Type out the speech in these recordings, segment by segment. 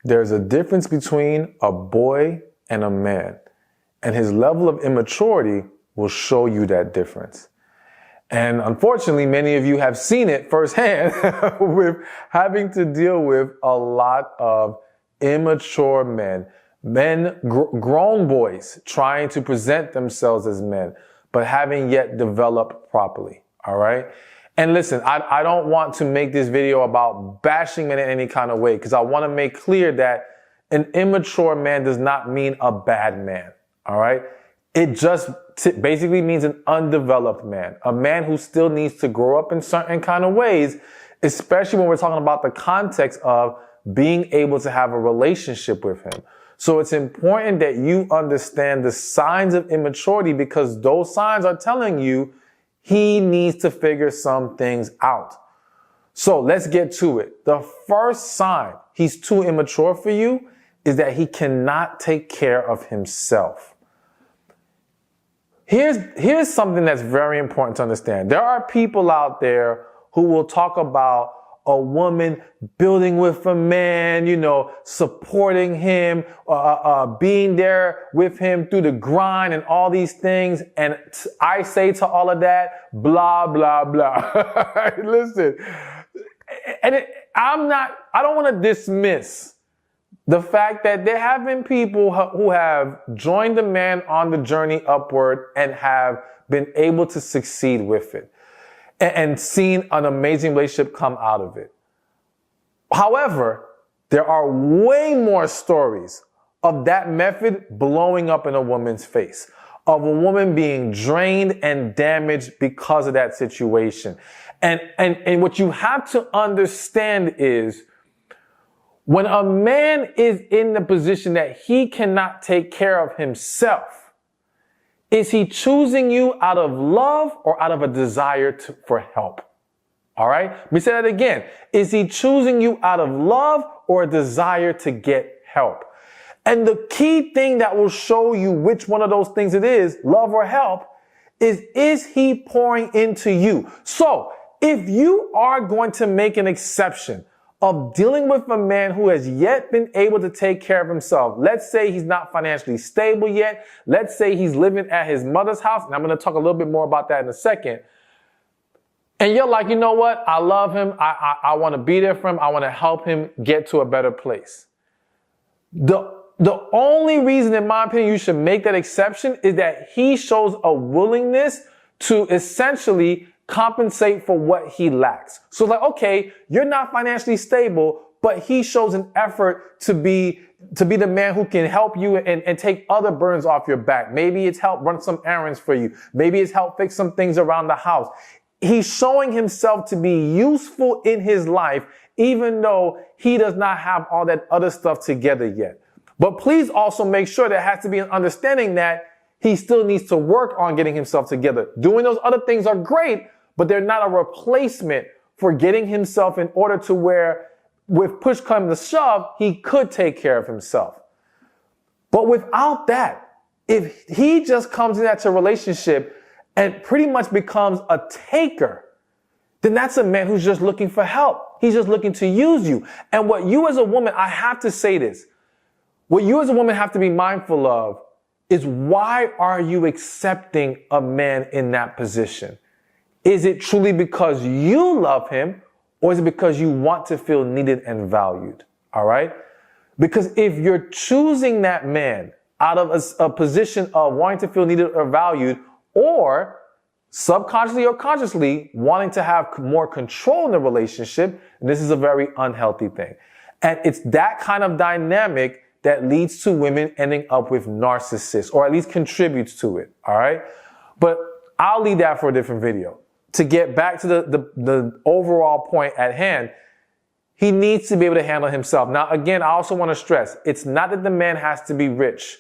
There's a difference between a boy and a man, and his level of immaturity will show you that difference. And unfortunately, many of you have seen it firsthand with having to deal with a lot of immature men, grown boys trying to present themselves as men, but haven't yet developed properly. All right. And listen, I don't want to make this video about bashing men in any kind of way, because I want to make clear that an immature man does not mean a bad man. All right. It just basically means an undeveloped man, a man who still needs to grow up in certain kind of ways, especially when we're talking about the context of being able to have a relationship with him. So it's important that you understand the signs of immaturity, because those signs are telling you he needs to figure some things out. So let's get to it. The first sign he's too immature for you is that he cannot take care of himself. Here's something that's very important to understand. There are people out there who will talk about a woman building with a man, supporting him, being there with him through the grind and all these things. And I say to all of that, blah, blah, blah. Listen, and I don't want to dismiss the fact that there have been people who have joined the man on the journey upward and have been able to succeed with it and seen an amazing relationship come out of it. However, there are way more stories of that method blowing up in a woman's face, of a woman being drained and damaged because of that situation. And what you have to understand is, when a man is in the position that he cannot take care of himself, is he choosing you out of love or out of a desire for help? All right. Let me say that again. Is he choosing you out of love or a desire to get help? And the key thing that will show you which one of those things it is, love or help, is he pouring into you? So if you are going to make an exception of dealing with a man who has yet been able to take care of himself. Let's say he's not financially stable yet. Let's say he's living at his mother's house. And I'm going to talk a little bit more about that in a second. And you're like, you know what? I love him. I want to be there for him. I want to help him get to a better place. The only reason, in my opinion, you should make that exception is that he shows a willingness to essentially compensate for what he lacks. So it's like, okay, you're not financially stable, but he shows an effort to be the man who can help you and take other burdens off your back. Maybe it's help run some errands for you. Maybe it's help fix some things around the house. He's showing himself to be useful in his life, even though he does not have all that other stuff together yet. But please also make sure there has to be an understanding that he still needs to work on getting himself together. Doing those other things are great, but they're not a replacement for getting himself in order to where, with push come to shove, he could take care of himself. But without that, if he just comes into a relationship and pretty much becomes a taker, then that's a man who's just looking for help. He's just looking to use you. And what you as a woman, I have to say this, what you as a woman have to be mindful of is, why are you accepting a man in that position? Is it truly because you love him, or is it because you want to feel needed and valued? All right? Because if you're choosing that man out of a position of wanting to feel needed or valued, or subconsciously or consciously wanting to have more control in the relationship, this is a very unhealthy thing. And it's that kind of dynamic that leads to women ending up with narcissists, or at least contributes to it. All right? But I'll leave that for a different video. To get back to the overall point at hand, he needs to be able to handle himself. Now, again, I also want to stress, it's not that the man has to be rich.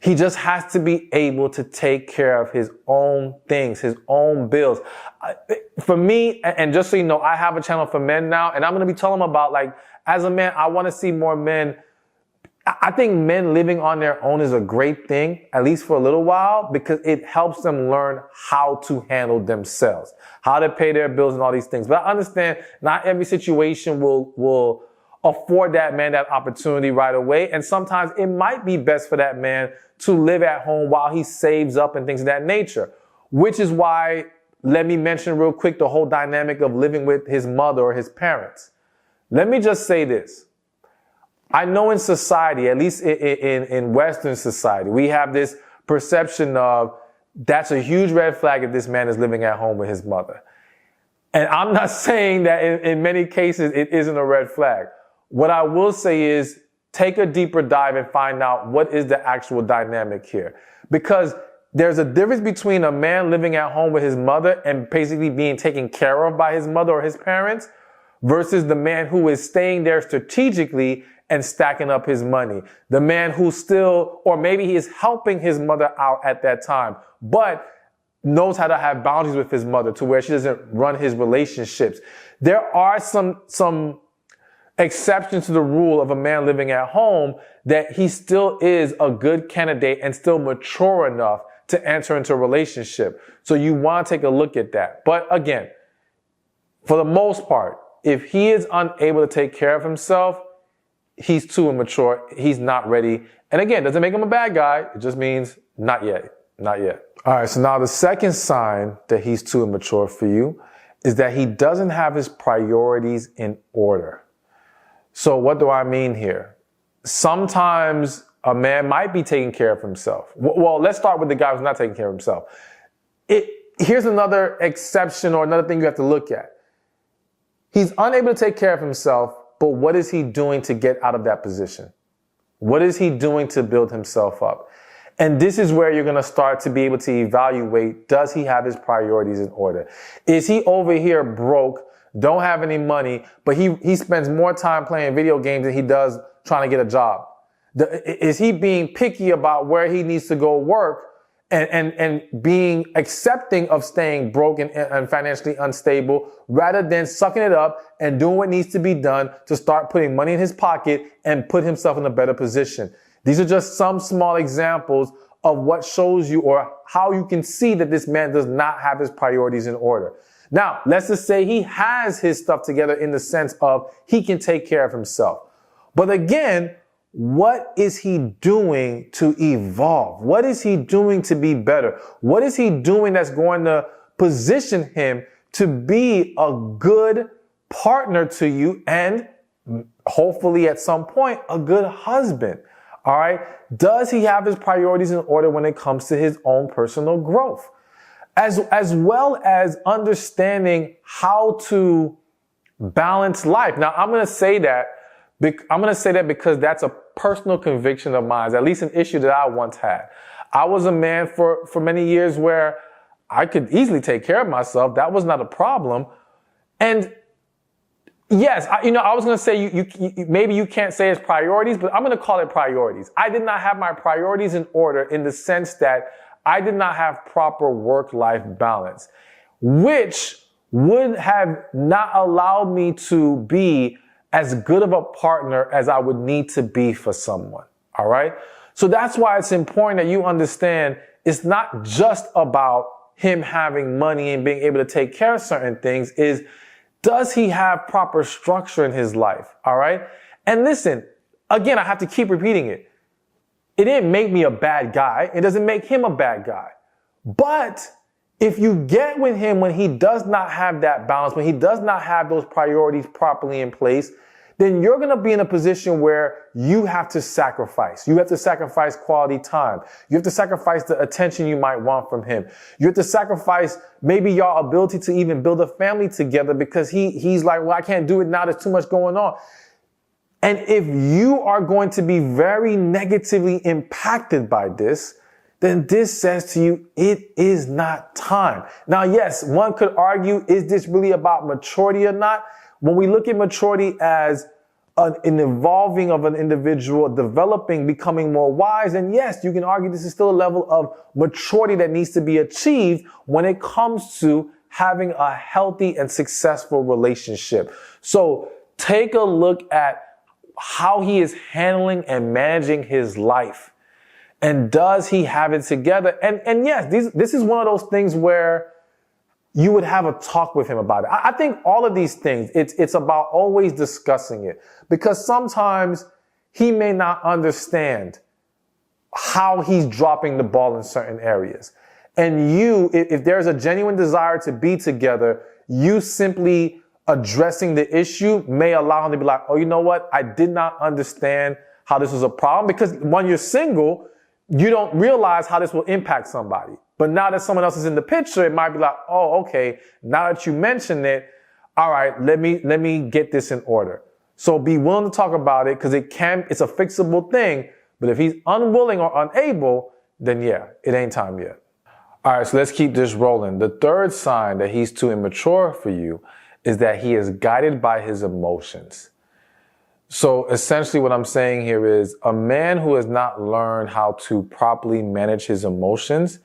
He just has to be able to take care of his own things, his own bills. For me, and just so you know, I have a channel for men now, and I'm going to be telling them about, like, as a man, I want to see more men. I think men living on their own is a great thing, at least for a little while, because it helps them learn how to handle themselves, how to pay their bills and all these things. But I understand not every situation will afford that man that opportunity right away. And sometimes it might be best for that man to live at home while he saves up and things of that nature, which is why, let me mention real quick the whole dynamic of living with his mother or his parents. Let me just say this. I know in society, at least in Western society, we have this perception of that's a huge red flag if this man is living at home with his mother. And I'm not saying that in many cases it isn't a red flag. What I will say is take a deeper dive and find out what is the actual dynamic here. Because there's a difference between a man living at home with his mother and basically being taken care of by his mother or his parents versus the man who is staying there strategically and stacking up his money. The man who still, or maybe he is helping his mother out at that time, but knows how to have boundaries with his mother to where she doesn't run his relationships. There are some exceptions to the rule of a man living at home that he still is a good candidate and still mature enough to enter into a relationship. So you want to take a look at that. But again, for the most part, if he is unable to take care of himself, he's too immature. He's not ready. And again, doesn't make him a bad guy. It just means not yet. Not yet. All right. So now the second sign that he's too immature for you is that he doesn't have his priorities in order. So what do I mean here? Sometimes a man might be taking care of himself. Well, let's start with the guy who's not taking care of himself. Here's another exception or another thing you have to look at. He's unable to take care of himself, but what is he doing to get out of that position? What is he doing to build himself up? And this is where you're going to start to be able to evaluate, does he have his priorities in order? Is he over here broke, don't have any money, but he spends more time playing video games than he does trying to get a job? Is he being picky about where he needs to go work and being accepting of staying broke and financially unstable rather than sucking it up and doing what needs to be done to start putting money in his pocket and put himself in a better position? These are just some small examples of what shows you or how you can see that this man does not have his priorities in order. Now, let's just say he has his stuff together in the sense of he can take care of himself. But again, what is he doing to evolve? What is he doing to be better? What is he doing that's going to position him to be a good partner to you and hopefully at some point a good husband? All right. Does he have his priorities in order when it comes to his own personal growth? As well as understanding how to balance life. Now, I'm going to say that because that's a personal conviction of mine, at least an issue that I once had. I was a man for many years where I could easily take care of myself. That was not a problem. And yes, I was going to say maybe you can't say it's priorities, but I'm going to call it priorities. I did not have my priorities in order in the sense that I did not have proper work-life balance, which would have not allowed me to be as good of a partner as I would need to be for someone. All right. So that's why it's important that you understand it's not just about him having money and being able to take care of certain things. Does he have proper structure in his life? All right. And listen, again, I have to keep repeating it. It didn't make me a bad guy. It doesn't make him a bad guy. But if you get with him when he does not have that balance, when he does not have those priorities properly in place, then you're going to be in a position where you have to sacrifice. You have to sacrifice quality time. You have to sacrifice the attention you might want from him. You have to sacrifice maybe your ability to even build a family together because he's like, well, I can't do it now. There's too much going on. And if you are going to be very negatively impacted by this, then this says to you, it is not time. Now, yes, one could argue, is this really about maturity or not? When we look at maturity as an evolving of an individual, developing, becoming more wise, and yes, you can argue this is still a level of maturity that needs to be achieved when it comes to having a healthy and successful relationship. So take a look at how he is handling and managing his life. And does he have it together? And yes, this is one of those things where you would have a talk with him about it. I think all of these things, it's about always discussing it, because sometimes he may not understand how he's dropping the ball in certain areas. And you, if there's a genuine desire to be together, you simply addressing the issue may allow him to be like, oh, you know what? I did not understand how this was a problem, because when you're single, you don't realize how this will impact somebody. But now that someone else is in the picture, it might be like, oh, okay, now that you mention it, all right, let me get this in order. So be willing to talk about it, because it's a fixable thing. But if he's unwilling or unable, then yeah, it ain't time yet. All right, so let's keep this rolling. The third sign that he's too immature for you is that he is guided by his emotions. So essentially what I'm saying here is a man who has not learned how to properly manage his emotions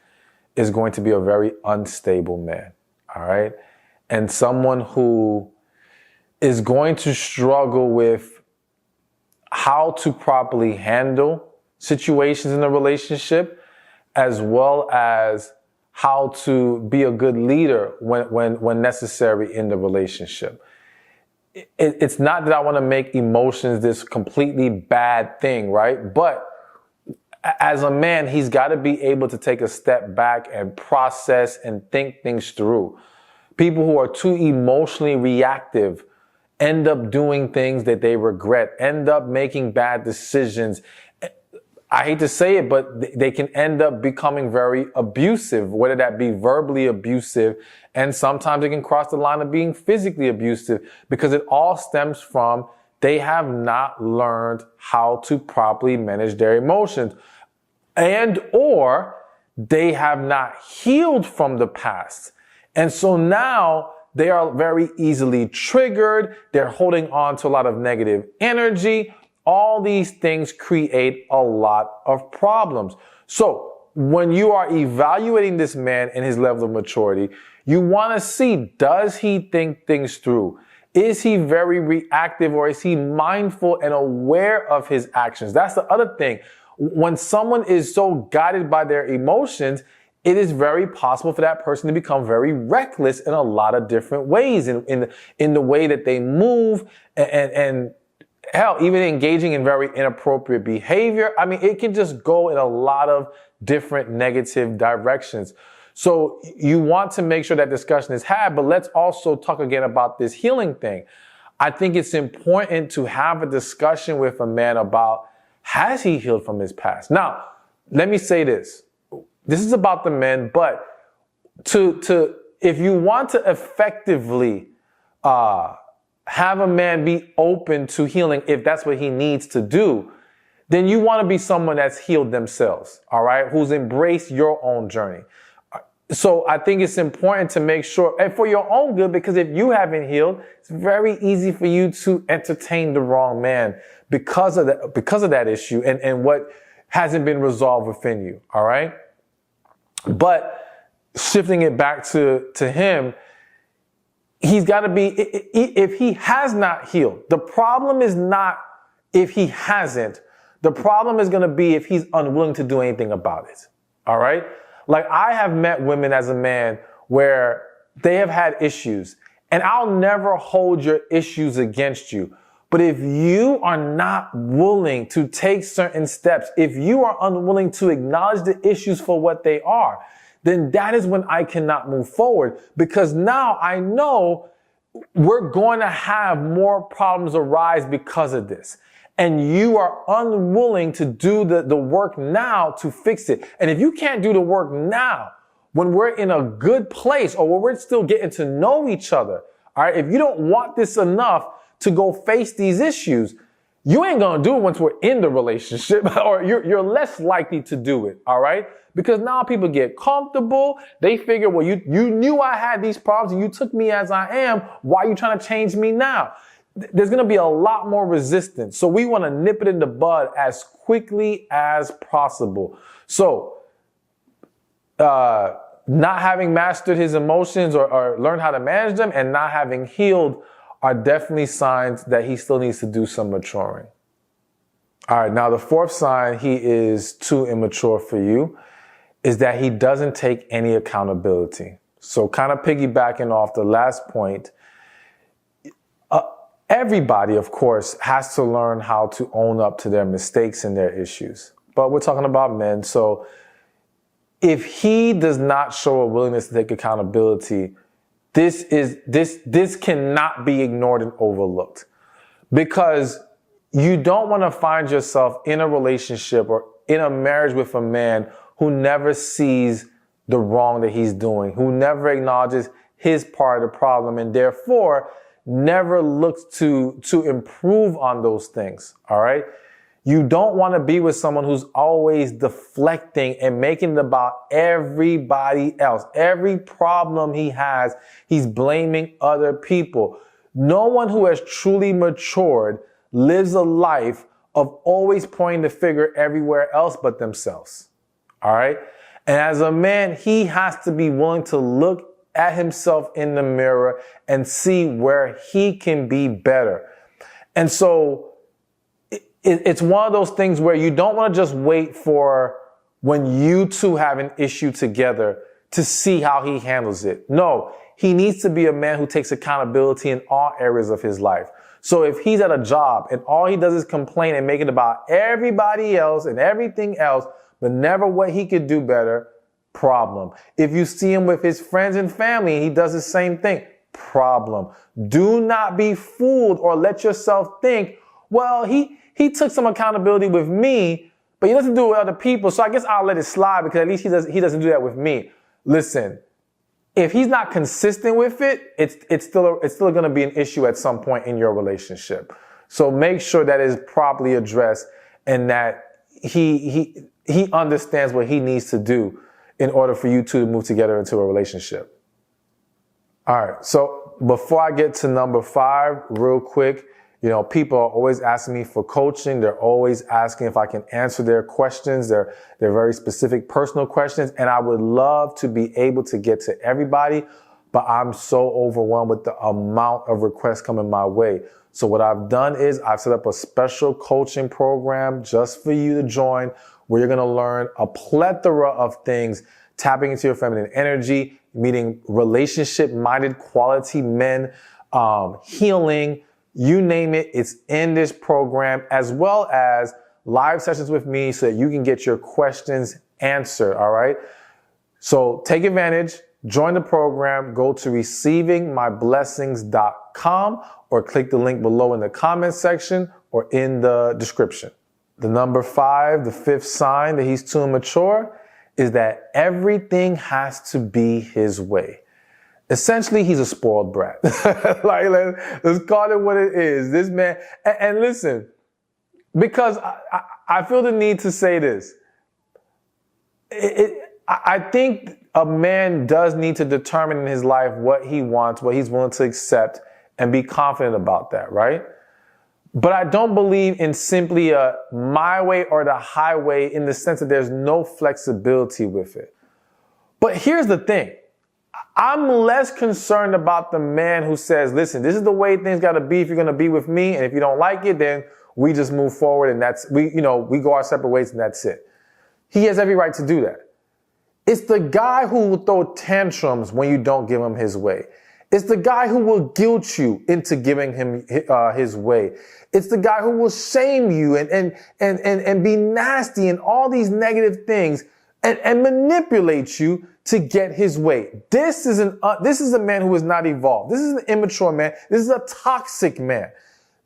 is going to be a very unstable man. All right. And someone who is going to struggle with how to properly handle situations in a relationship, as well as how to be a good leader when necessary in the relationship. It's not that I want to make emotions this completely bad thing, right? But as a man, he's got to be able to take a step back and process and think things through. People who are too emotionally reactive end up doing things that they regret, end up making bad decisions. I hate to say it, but they can end up becoming very abusive, whether that be verbally abusive, and sometimes it can cross the line of being physically abusive, because it all stems from they have not learned how to properly manage their emotions, and or they have not healed from the past. And so now they are very easily triggered. They're holding on to a lot of negative energy. All these things create a lot of problems. So when you are evaluating this man and his level of maturity, you want to see, does he think things through? Is he very reactive, or is he mindful and aware of his actions? That's the other thing. When someone is so guided by their emotions, it is very possible for that person to become very reckless in a lot of different ways, in the way that they move, and hell, even engaging in very inappropriate behavior. I mean, it can just go in a lot of different negative directions. So you want to make sure that discussion is had, but let's also talk again about this healing thing. I think it's important to have a discussion with a man about, has he healed from his past? Now, let me say this. This is about the men, but if you want to effectively, have a man be open to healing, if that's what he needs to do, then you want to be someone that's healed themselves, all right, who's embraced your own journey. So I think it's important to make sure, and for your own good, because if you haven't healed, it's very easy for you to entertain the wrong man because of that issue and what hasn't been resolved within you, all right? But shifting it back to him, he's got to be, if he has not healed, the problem is not if he hasn't. The problem is going to be if he's unwilling to do anything about it. All right? Like, I have met women as a man where they have had issues, and I'll never hold your issues against you. But if you are not willing to take certain steps, if you are unwilling to acknowledge the issues for what they are, then that is when I cannot move forward, because now I know we're going to have more problems arise because of this. And you are unwilling to do the work now to fix it. And if you can't do the work now, when we're in a good place, or when we're still getting to know each other, all right, if you don't want this enough to go face these issues, you ain't going to do it once we're in the relationship, or you're less likely to do it. All right. Because now people get comfortable. They figure, well, you knew I had these problems and you took me as I am. Why are you trying to change me now? There's going to be a lot more resistance. So we want to nip it in the bud as quickly as possible. So, not having mastered his emotions or learned how to manage them, and not having healed are definitely signs that he still needs to do some maturing. All right. Now, the fourth sign he is too immature for you is that he doesn't take any accountability. So kind of piggybacking off the last point, everybody, of course, has to learn how to own up to their mistakes and their issues. But we're talking about men. So if he does not show a willingness to take accountability, this cannot be ignored and overlooked, because you don't want to find yourself in a relationship or in a marriage with a man who never sees the wrong that he's doing, who never acknowledges his part of the problem, and therefore never looks to improve on those things. All right. You don't want to be with someone who's always deflecting and making it about everybody else. Every problem he has, he's blaming other people. No one who has truly matured lives a life of always pointing the finger everywhere else but themselves. All right. And as a man, he has to be willing to look at himself in the mirror and see where he can be better. And so it's one of those things where you don't want to just wait for when you two have an issue together to see how he handles it. No, he needs to be a man who takes accountability in all areas of his life. So if he's at a job and all he does is complain and make it about everybody else and everything else, but never what he could do better, problem. If you see him with his friends and family and he does the same thing, problem. Do not be fooled or let yourself think, well, he took some accountability with me, but he doesn't do it with other people, so I guess I'll let it slide because at least he doesn't do that with me. Listen, if he's not consistent with it, it's still going to be an issue at some point in your relationship. So make sure that is properly addressed and that he understands what he needs to do in order for you two to move together into a relationship. All right. So before I get to number 5, real quick, people are always asking me for coaching. They're always asking if I can answer their questions. They're very specific personal questions. And I would love to be able to get to everybody, but I'm so overwhelmed with the amount of requests coming my way. So what I've done is I've set up a special coaching program just for you to join, where you're going to learn a plethora of things, tapping into your feminine energy, meeting relationship-minded quality men, healing, you name it, it's in this program, as well as live sessions with me so that you can get your questions answered, all right? So take advantage, join the program, go to receivingmyblessings.com or click the link below in the comment section or in the description. The number 5, the 5th sign that he's too immature, is that everything has to be his way. Essentially, he's a spoiled brat. Like, let's call it what it is. This man, and listen, because I feel the need to say this. I think a man does need to determine in his life what he wants, what he's willing to accept, and be confident about that, right? But I don't believe in simply a my way or the highway, in the sense that there's no flexibility with it. But here's the thing. I'm less concerned about the man who says, listen, this is the way things got to be if you're going to be with me. And if you don't like it, then we just move forward and we go our separate ways and that's it. He has every right to do that. It's the guy who will throw tantrums when you don't give him his way. It's the guy who will guilt you into giving him his way. It's the guy who will shame you and be nasty and all these negative things and manipulate you to get his way. This is a man who is not evolved. This is an immature man. This is a toxic man.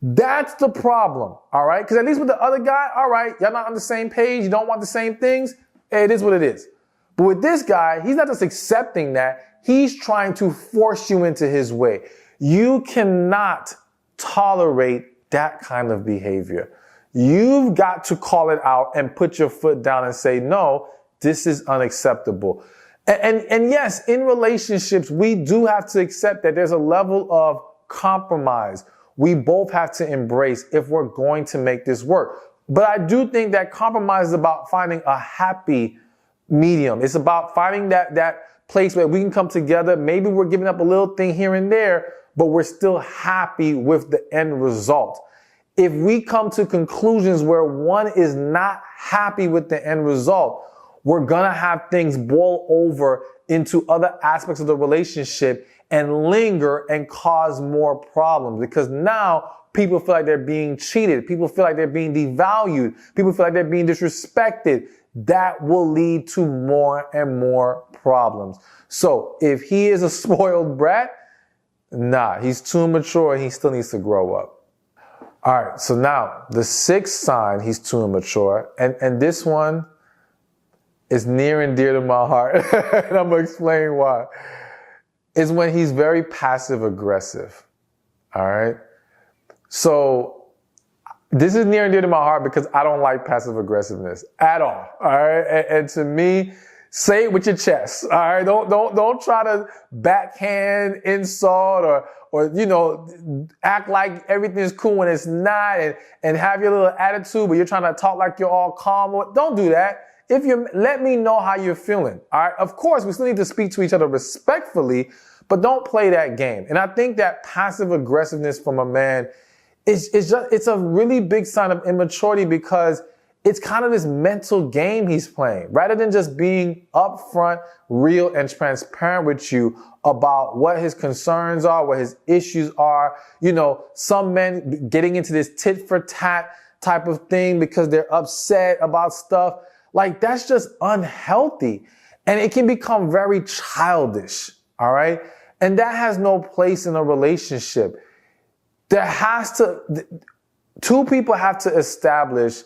That's the problem. All right. Because at least with the other guy, all right, y'all not on the same page. You don't want the same things. It is what it is. But with this guy, he's not just accepting that. He's trying to force you into his way. You cannot tolerate that kind of behavior. You've got to call it out and put your foot down and say, no, this is unacceptable. And yes, in relationships, we do have to accept that there's a level of compromise we both have to embrace if we're going to make this work. But I do think that compromise is about finding a happy medium. It's about finding that place where we can come together. Maybe we're giving up a little thing here and there, but we're still happy with the end result. If we come to conclusions where one is not happy with the end result, we're going to have things boil over into other aspects of the relationship and linger and cause more problems, because now people feel like they're being cheated. People feel like they're being devalued. People feel like they're being disrespected. That will lead to more and more problems. So if he is a spoiled brat, nah, he's too immature and he still needs to grow up. All right, so now the sixth sign he's too immature, and this one is near and dear to my heart, and I'm gonna explain why, is when he's very passive aggressive. All right. So this is near and dear to my heart because I don't like passive aggressiveness at all. All right. And to me, say it with your chest. All right. Don't try to backhand, insult, or act like everything's cool when it's not, and have your little attitude, but you're trying to talk like you're all calm. Don't do that. Let me know how you're feeling. All right. Of course, we still need to speak to each other respectfully, but don't play that game. And I think that passive aggressiveness from a man it's a really big sign of immaturity, because it's kind of this mental game he's playing. Rather than just being upfront, real, and transparent with you about what his concerns are, what his issues are. Some men getting into this tit for tat type of thing because they're upset about stuff. Like, that's just unhealthy. And it can become very childish. All right. And that has no place in a relationship. Two people have to establish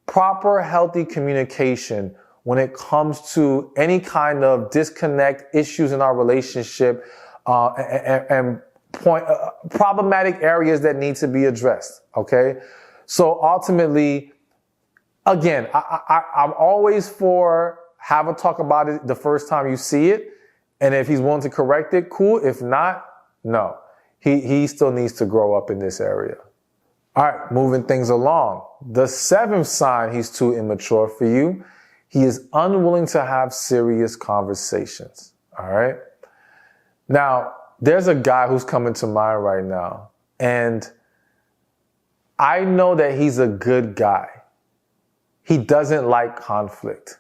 proper, healthy communication when it comes to any kind of disconnect, issues in our relationship, and problematic areas that need to be addressed. Okay. So ultimately, again, I'm always for have a talk about it the first time you see it. And if he's willing to correct it, cool. If not, no. He still needs to grow up in this area. All right, moving things along. The seventh sign he's too immature for you, he is unwilling to have serious conversations. All right. Now, there's a guy who's coming to mind right now, and I know that he's a good guy. He doesn't like conflict.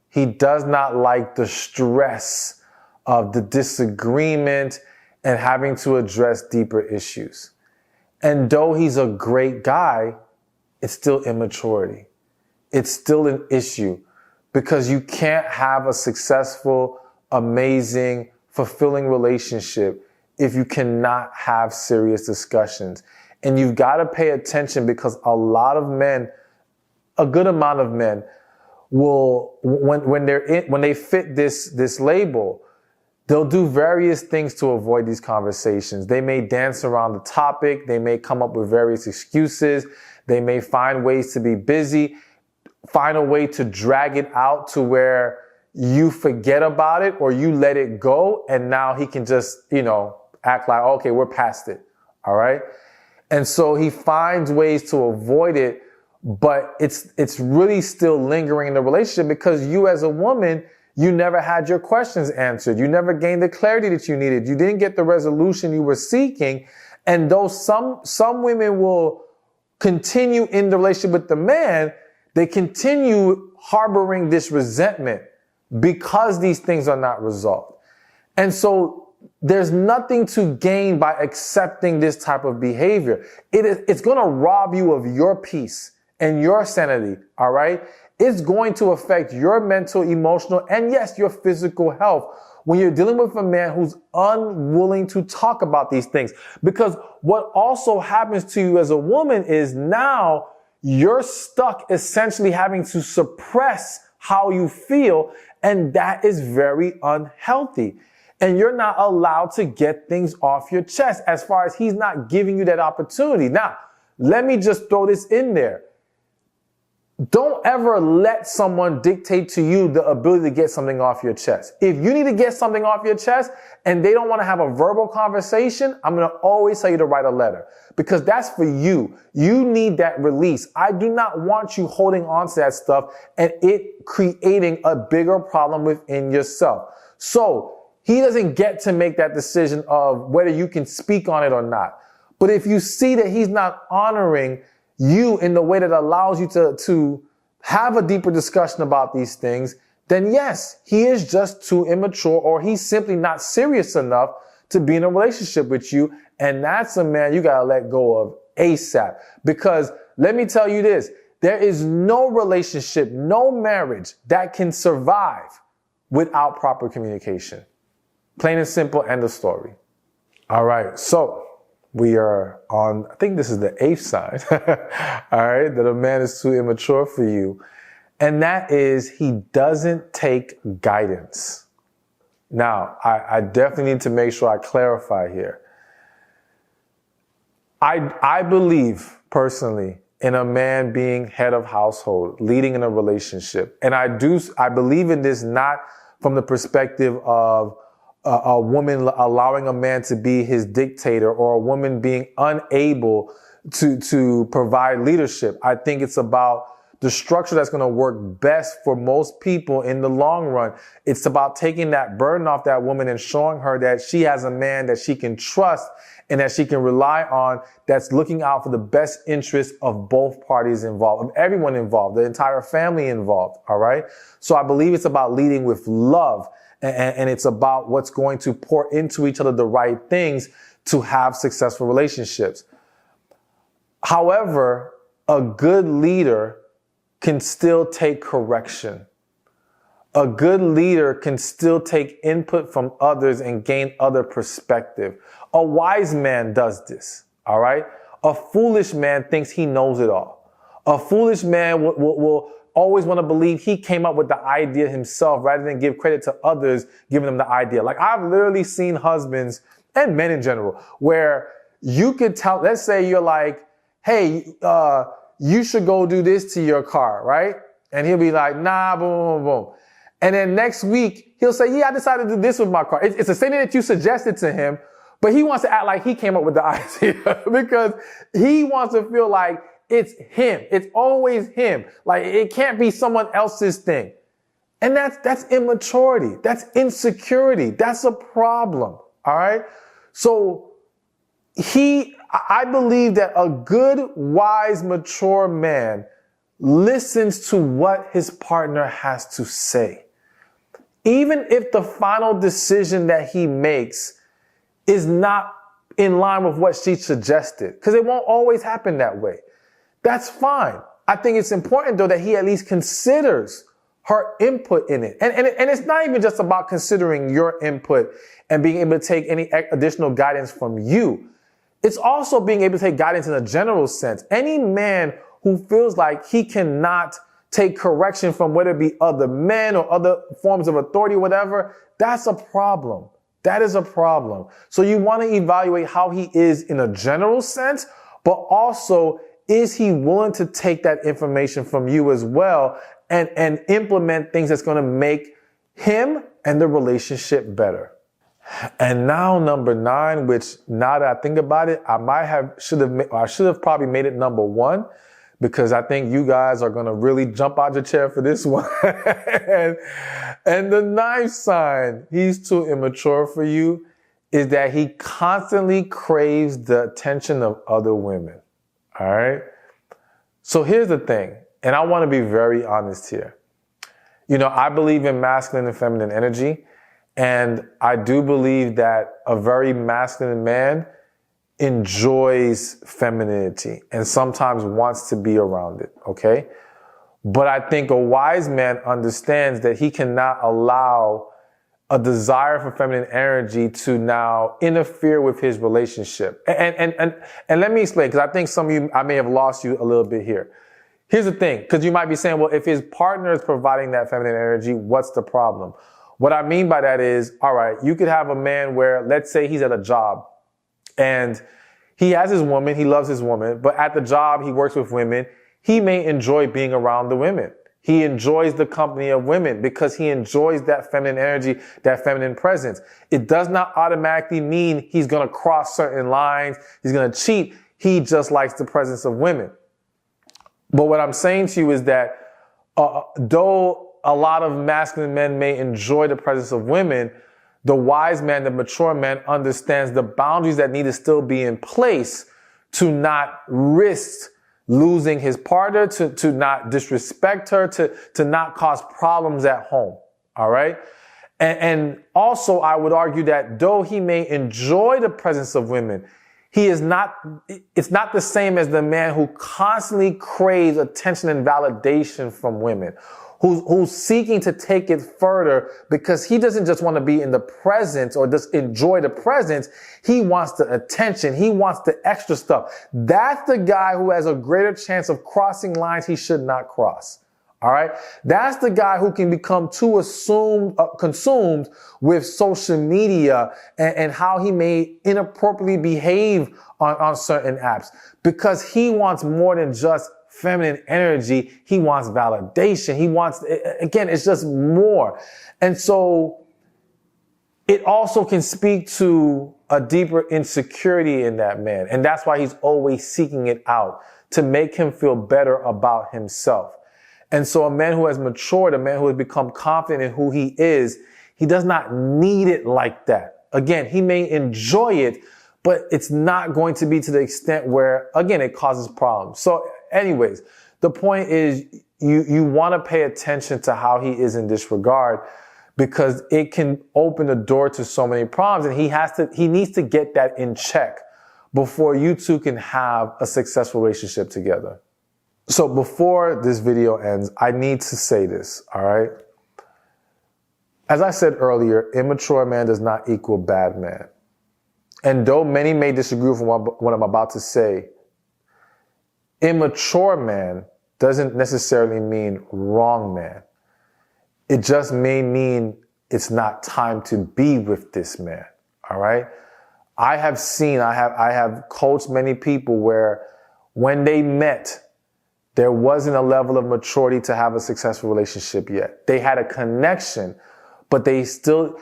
He does not like the stress of the disagreement and having to address deeper issues. And though he's a great guy, it's still immaturity. It's still an issue, because you can't have a successful, amazing, fulfilling relationship if you cannot have serious discussions. And you've got to pay attention, because a lot of men, a good amount of men, will, when they fit this label, they'll do various things to avoid these conversations. They may dance around the topic. They may come up with various excuses. They may find ways to be busy, find a way to drag it out to where you forget about it or you let it go. And now he can just, act like, okay, we're past it. All right. And so he finds ways to avoid it, but it's really still lingering in the relationship, because you as a woman, you never had your questions answered. You never gained the clarity that you needed. You didn't get the resolution you were seeking. And though some women will continue in the relationship with the man, they continue harboring this resentment because these things are not resolved. And so there's nothing to gain by accepting this type of behavior. It's going to rob you of your peace and your sanity. All right. It's going to affect your mental, emotional, and yes, your physical health when you're dealing with a man who's unwilling to talk about these things. Because what also happens to you as a woman is now you're stuck essentially having to suppress how you feel, and that is very unhealthy. And you're not allowed to get things off your chest as far as he's not giving you that opportunity. Now, let me just throw this in there. Don't ever let someone dictate to you the ability to get something off your chest. If you need to get something off your chest and they don't want to have a verbal conversation, I'm going to always tell you to write a letter, because that's for you. You need that release. I do not want you holding on to that stuff and it creating a bigger problem within yourself. So he doesn't get to make that decision of whether you can speak on it or not. But if you see that he's not honoring you in the way that allows you to have a deeper discussion about these things, then yes, he is just too immature, or he's simply not serious enough to be in a relationship with you. And that's a man you got to let go of ASAP. Because let me tell you this, there is no relationship, no marriage that can survive without proper communication. Plain and simple, end of story. All right, so we are on, I think this is the 8th sign, all right, that a man is too immature for you. And that is, he doesn't take guidance. Now, I definitely need to make sure I clarify here. I believe personally in a man being head of household, leading in a relationship. And I believe in this not from the perspective of a woman allowing a man to be his dictator, or a woman being unable to provide leadership. I think it's about the structure that's going to work best for most people in the long run. It's about taking that burden off that woman and showing her that she has a man that she can trust and that she can rely on, that's looking out for the best interest of both parties involved, of everyone involved, the entire family involved. All right. So I believe it's about leading with love, and it's about what's going to pour into each other the right things to have successful relationships. However, a good leader can still take correction. A good leader can still take input from others and gain other perspective. A wise man does this, all right? A foolish man thinks he knows it all. A foolish man will always want to believe he came up with the idea himself rather than give credit to others giving them the idea. Like, I've literally seen husbands and men in general where you could tell, let's say you're like, hey, you should go do this to your car, right? And he'll be like, nah, boom, boom, boom. And then next week, he'll say, yeah, I decided to do this with my car. It's the same thing that you suggested to him, but he wants to act like he came up with the idea because he wants to feel like it's him. It's always him. Like, it can't be someone else's thing. And that's immaturity. That's insecurity. That's a problem. All right. So I believe that a good, wise, mature man listens to what his partner has to say. Even if the final decision that he makes is not in line with what she suggested, because it won't always happen that way. That's fine. I think it's important, though, that he at least considers her input in it. And it's not even just about considering your input and being able to take any additional guidance from you. It's also being able to take guidance in a general sense. Any man who feels like he cannot take correction from whether it be other men or other forms of authority, whatever, that's a problem. That is a problem. So you want to evaluate how he is in a general sense, but also, is he willing to take that information from you as well and implement things that's going to make him and the relationship better? And now number 9, which now that I think about it, I should have probably made it number 1, because I think you guys are going to really jump out your chair for this one. and the 9th sign, he's too immature for you, is that he constantly craves the attention of other women. All right. So here's the thing, and I want to be very honest here. You know, I believe in masculine and feminine energy, and I do believe that a very masculine man enjoys femininity and sometimes wants to be around it. Okay. But I think a wise man understands that he cannot allow a desire for feminine energy to now interfere with his relationship. And let me explain, because I think some of you, I may have lost you a little bit here. Here's the thing, because you might be saying, well, if his partner is providing that feminine energy, what's the problem? What I mean by that is, all right, you could have a man where, let's say he's at a job and he has his woman, he loves his woman, but at the job he works with women. He may enjoy being around the women. He enjoys the company of women because he enjoys that feminine energy, that feminine presence. It does not automatically mean he's going to cross certain lines. He's going to cheat. He just likes the presence of women. But what I'm saying to you is that though a lot of masculine men may enjoy the presence of women, the wise man, the mature man understands the boundaries that need to still be in place to not risk losing his partner, to not disrespect her, to not cause problems at home. All right. And also, I would argue that though he may enjoy the presence of women, it's not the same as the man who constantly craves attention and validation from women, who's seeking to take it further because he doesn't just want to be in the presence or just enjoy the presence. He wants the attention. He wants the extra stuff. That's the guy who has a greater chance of crossing lines he should not cross. All right. That's the guy who can become too consumed with social media and how he may inappropriately behave on certain apps, because he wants more than just feminine energy. He wants validation. He wants, again, it's just more. And so it also can speak to a deeper insecurity in that man. And that's why he's always seeking it out, to make him feel better about himself. And so a man who has matured, a man who has become confident in who he is, he does not need it like that. Again, he may enjoy it, but it's not going to be to the extent where, again, it causes problems. So anyways, the point is you want to pay attention to how he is in this regard, because it can open the door to so many problems, and he needs to get that in check before you two can have a successful relationship together. So before this video ends, I need to say this, all right? As I said earlier, immature man does not equal bad man. And though many may disagree with what I'm about to say, immature man doesn't necessarily mean wrong man. It just may mean it's not time to be with this man, all right? I have coached many people where when they met, there wasn't a level of maturity to have a successful relationship yet. They had a connection, but they still,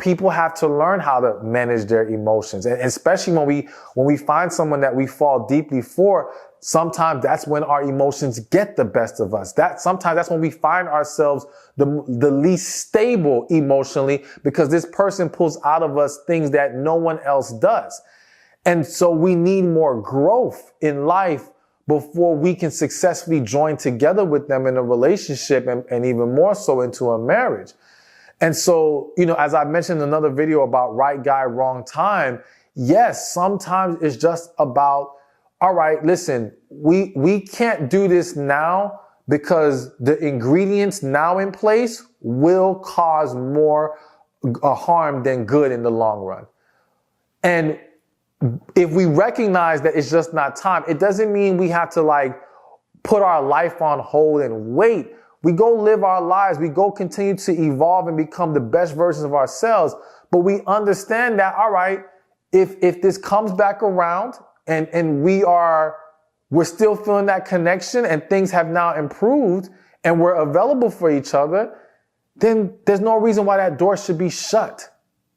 people have to learn how to manage their emotions. And especially when we find someone that we fall deeply for, sometimes that's when our emotions get the best of us. Sometimes that's when we find ourselves the least stable emotionally, because this person pulls out of us things that no one else does. And so we need more growth in life before we can successfully join together with them in a relationship, and even more so into a marriage. And so, as I mentioned in another video about right guy, wrong time, yes, sometimes it's just about, all right, listen, we can't do this now because the ingredients now in place will cause more harm than good in the long run. And if we recognize that it's just not time, it doesn't mean we have to put our life on hold and wait. We go live our lives. We go continue to evolve and become the best versions of ourselves. But we understand that, all right, if this comes back around and we're still feeling that connection and things have now improved and we're available for each other, then there's no reason why that door should be shut.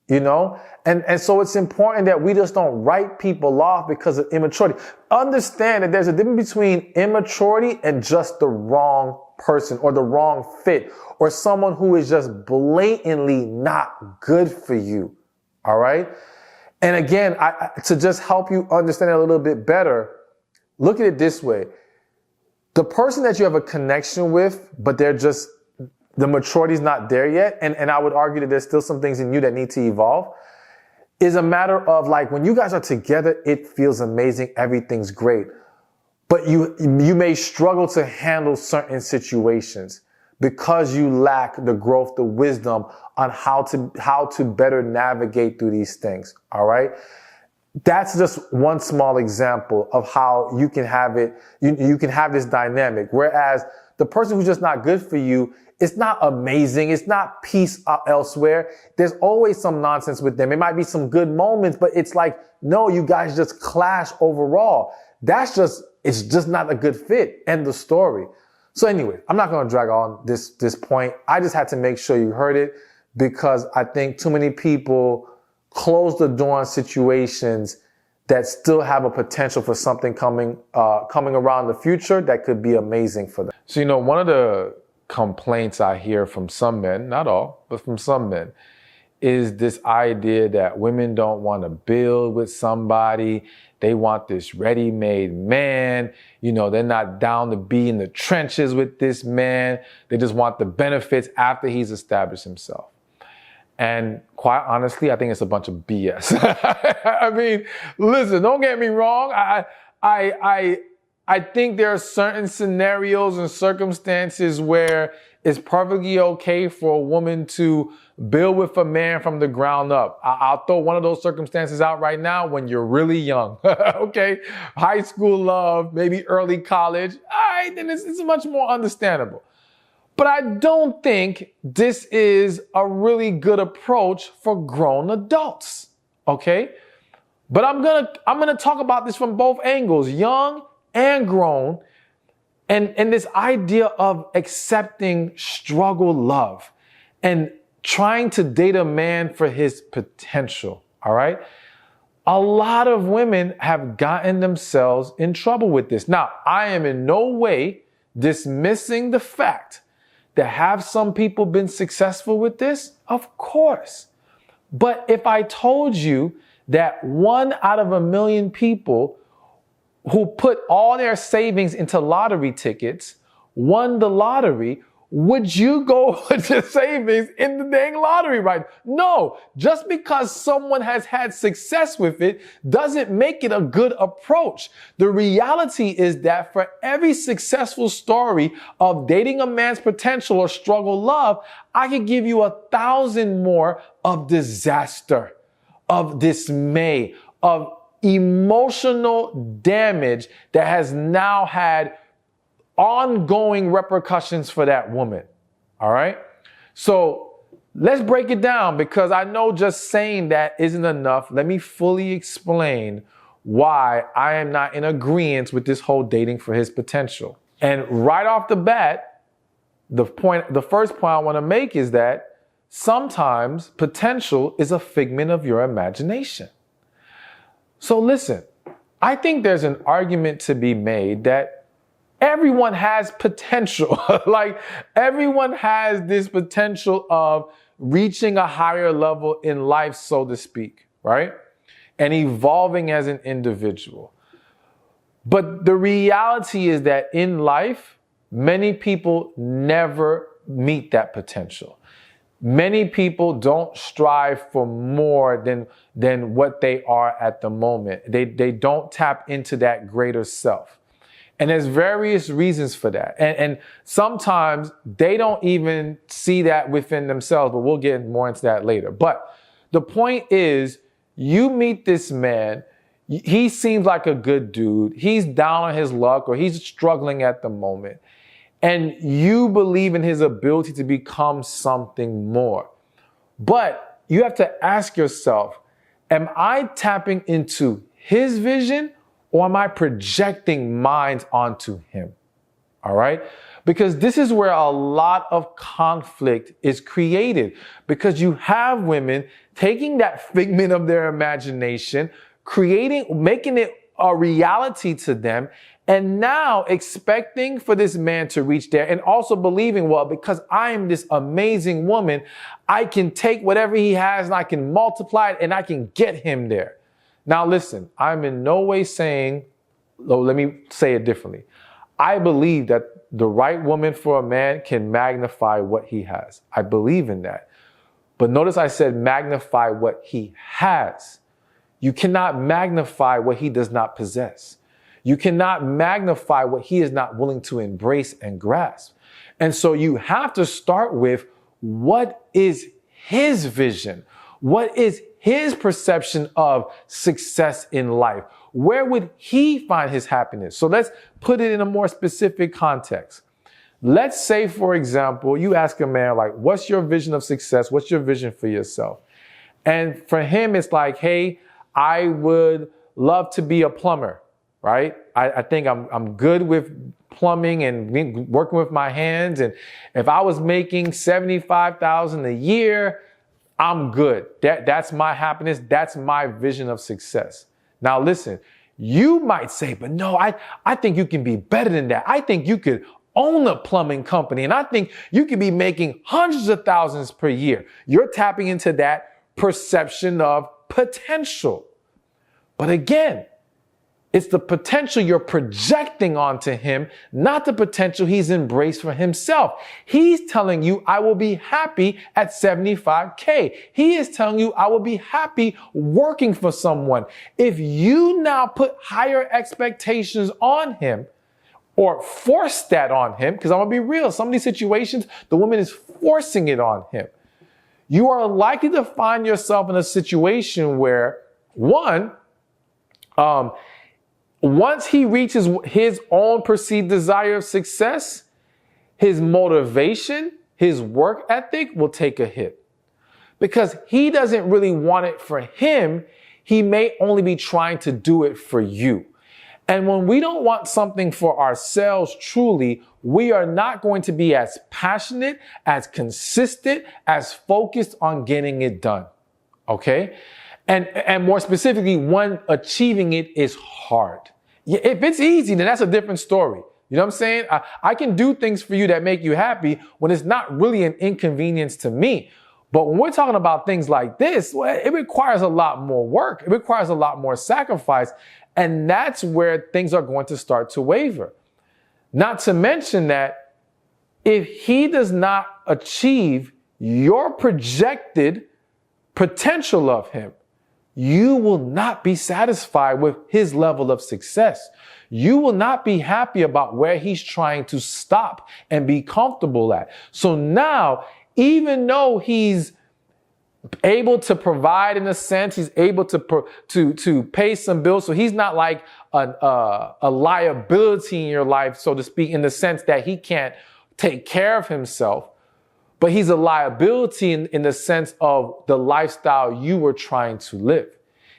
And so it's important that we just don't write people off because of immaturity. Understand that there's a difference between immaturity and just the wrong person or the wrong fit, or someone who is just blatantly not good for you. All right. And again, to just help you understand it a little bit better, look at it this way. The person that you have a connection with, but the maturity is not there yet, and I would argue that there's still some things in you that need to evolve, is a matter of when you guys are together, it feels amazing, everything's great. But you may struggle to handle certain situations because you lack the growth, the wisdom on how to better navigate through these things. All right. That's just one small example of how you can have it. You can have this dynamic, whereas the person who's just not good for you, it's not amazing. It's not peace elsewhere. There's always some nonsense with them. It might be some good moments, but it's no, you guys just clash overall. It's just not a good fit. End of story. So anyway, I'm not going to drag on this point. I just had to make sure you heard it, because I think too many people close the door on situations that still have a potential for something coming around in the future that could be amazing for them. So, one of the complaints I hear from some men, not all, but from some men, is this idea that women don't want to build with somebody. They want this ready-made man. You know, they're not down to be in the trenches with this man. They just want the benefits after he's established himself. And quite honestly, I think it's a bunch of BS. I mean, listen, don't get me wrong. I think there are certain scenarios and circumstances where it's perfectly okay for a woman to build with a man from the ground up. I'll throw one of those circumstances out right now: when you're really young. Okay? High school love, maybe early college. All right, then it's much more understandable. But I don't think this is a really good approach for grown adults. Okay? But I'm gonna talk about this from both angles, young and grown, and this idea of accepting struggle love and trying to date a man for his potential. All right? A lot of women have gotten themselves in trouble with this. Now, I am in no way dismissing the fact that have some people been successful with this? Of course. But if I told you that 1 out of 1 million people who put all their savings into lottery tickets won the lottery, would you go put your savings in the dang lottery, right? No, just because someone has had success with it doesn't make it a good approach. The reality is that for every successful story of dating a man's potential or struggle love, I could give you 1,000 more of disaster, of dismay, of emotional damage that has now had ongoing repercussions for that woman. All right? So let's break it down, because I know just saying that isn't enough. Let me fully explain why I am not in agreement with this whole dating for his potential. And right off the bat, the first point I want to make is that sometimes potential is a figment of your imagination. So listen, I think there's an argument to be made that everyone has potential. Like, everyone has this potential of reaching a higher level in life, so to speak, right? And evolving as an individual. But the reality is that in life, many people never meet that potential. Many people don't strive for more than what they are at the moment. They don't tap into that greater self. And there's various reasons for that. And sometimes they don't even see that within themselves, but we'll get more into that later. But the point is, you meet this man, he seems like a good dude, he's down on his luck or he's struggling at the moment, and you believe in his ability to become something more. But you have to ask yourself, am I tapping into his vision, or am I projecting mine onto him? All right? Because this is where a lot of conflict is created, because you have women taking that figment of their imagination, making it a reality to them, and now expecting for this man to reach there, and also believing, well, because I am this amazing woman, I can take whatever he has and I can multiply it and I can get him there. Now listen, I'm in no way saying, let me say it differently. I believe that the right woman for a man can magnify what he has. I believe in that. But notice I said magnify what he has. You cannot magnify what he does not possess. You cannot magnify what he is not willing to embrace and grasp. And so you have to start with, what is his vision? What is his perception of success in life? Where would he find his happiness? So let's put it in a more specific context. Let's say, for example, you ask a man, like, what's your vision of success? What's your vision for yourself? And for him, it's like, hey, I would love to be a plumber, right? I think I'm good with plumbing and working with my hands. And if I was making $75,000 a year, I'm good. That's my happiness. That's my vision of success. Now listen, you might say, but no, I think you can be better than that. I think you could own a plumbing company, and I think you could be making hundreds of thousands per year. You're tapping into that perception of potential. But again, It's the potential you're projecting onto him, not the potential he's embraced for himself. He's telling you, I will be happy at 75K. He is telling you, I will be happy working for someone. If you now put higher expectations on him or force that on him, because I'm going to be real, some of these situations, the woman is forcing it on him. You are likely to find yourself in a situation where, once he reaches his own perceived desire of success, his motivation, his work ethic will take a hit. Because he doesn't really want it for him. He may only be trying to do it for you. And when we don't want something for ourselves truly, we are not going to be as passionate, as consistent, as focused on getting it done. Okay? And more specifically, when achieving it is hard. If it's easy, then that's a different story. You know what I'm saying? I can do things for you that make you happy when it's not really an inconvenience to me. But when we're talking about things like this, well, it requires a lot more work. It requires a lot more sacrifice. And that's where things are going to start to waver. Not to mention that if he does not achieve your projected potential of him, you will not be satisfied with his level of success. You will not be happy about where he's trying to stop and be comfortable at. So now, even though he's able to provide in a sense, he's able to pay some bills, so he's not like a liability in your life, so to speak, in the sense that he can't take care of himself. But he's a liability in the sense of the lifestyle you were trying to live.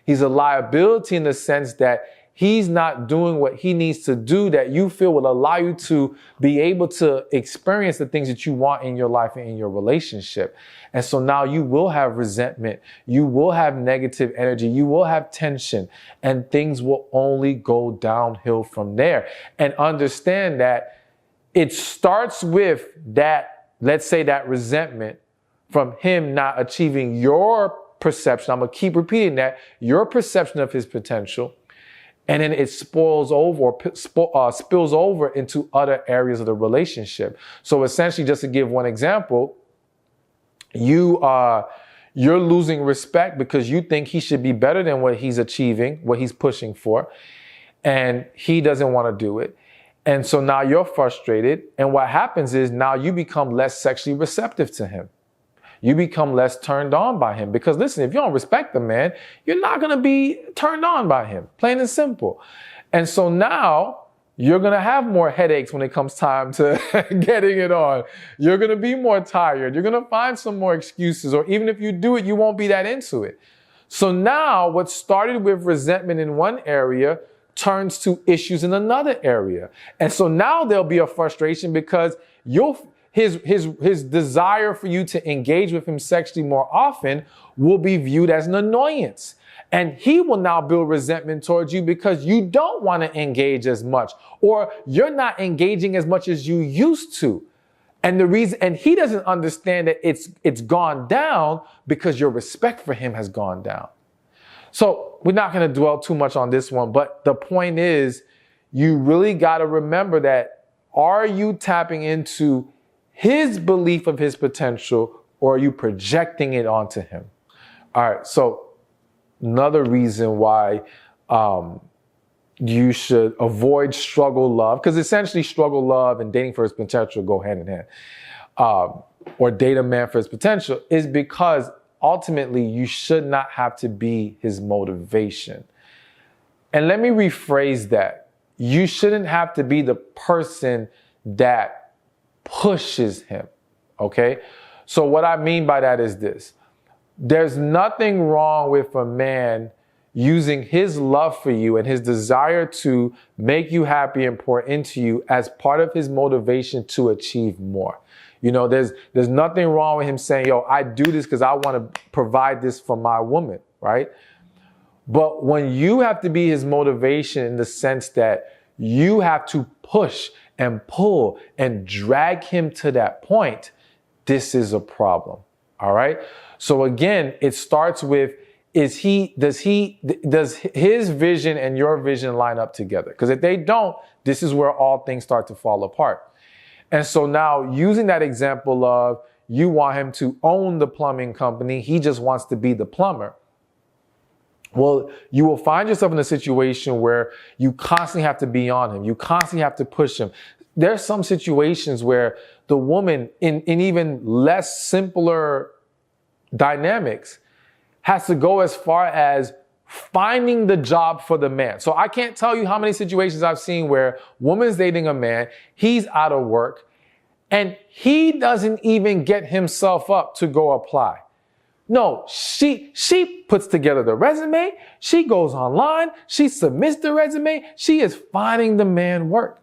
He's a liability in the sense that he's not doing what he needs to do that you feel will allow you to be able to experience the things that you want in your life and in your relationship. And so now you will have resentment. You will have negative energy. You will have tension, and things will only go downhill from there. And understand that it starts with that. Let's say that resentment from him not achieving your perception. I'm going to keep repeating that. Your perception of his potential. And then it spills over into other areas of the relationship. So essentially, just to give one example, you're losing respect because you think he should be better than what he's achieving, what he's pushing for. And he doesn't want to do it. And so now you're frustrated. And what happens is now you become less sexually receptive to him. You become less turned on by him. Because listen, if you don't respect the man, you're not going to be turned on by him. Plain and simple. And so now you're going to have more headaches when it comes time to getting it on. You're going to be more tired. You're going to find some more excuses. Or even if you do it, you won't be that into it. So now what started with resentment in one area turns to issues in another area. And so now there'll be a frustration because his desire for you to engage with him sexually more often will be viewed as an annoyance. And he will now build resentment towards you because you don't want to engage as much, or you're not engaging as much as you used to. And he doesn't understand that it's gone down because your respect for him has gone down. So we're not going to dwell too much on this one, but the point is, you really got to remember that, are you tapping into his belief of his potential, or are you projecting it onto him? All right. So another reason why you should avoid struggle love, because essentially struggle love and dating for his potential go hand in hand, or date a man for his potential, is because ultimately you should not have to be his motivation. And let me rephrase that. You shouldn't have to be the person that pushes him. Okay? So what I mean by that is this. There's nothing wrong with a man using his love for you and his desire to make you happy and pour into you as part of his motivation to achieve more. You know, there's nothing wrong with him saying, yo, I do this because I want to provide this for my woman, right? But when you have to be his motivation in the sense that you have to push and pull and drag him to that point, this is a problem. All right. So again, it starts with, does his vision and your vision line up together? Because if they don't, this is where all things start to fall apart. And so now, using that example of you want him to own the plumbing company, he just wants to be the plumber. Well, you will find yourself in a situation where you constantly have to be on him. You constantly have to push him. There's some situations where the woman, in even less simpler dynamics, has to go as far as finding the job for the man. So I can't tell you how many situations I've seen where woman's dating a man, he's out of work, and he doesn't even get himself up to go apply. No, she puts together the resume, she goes online, she submits the resume, she is finding the man work.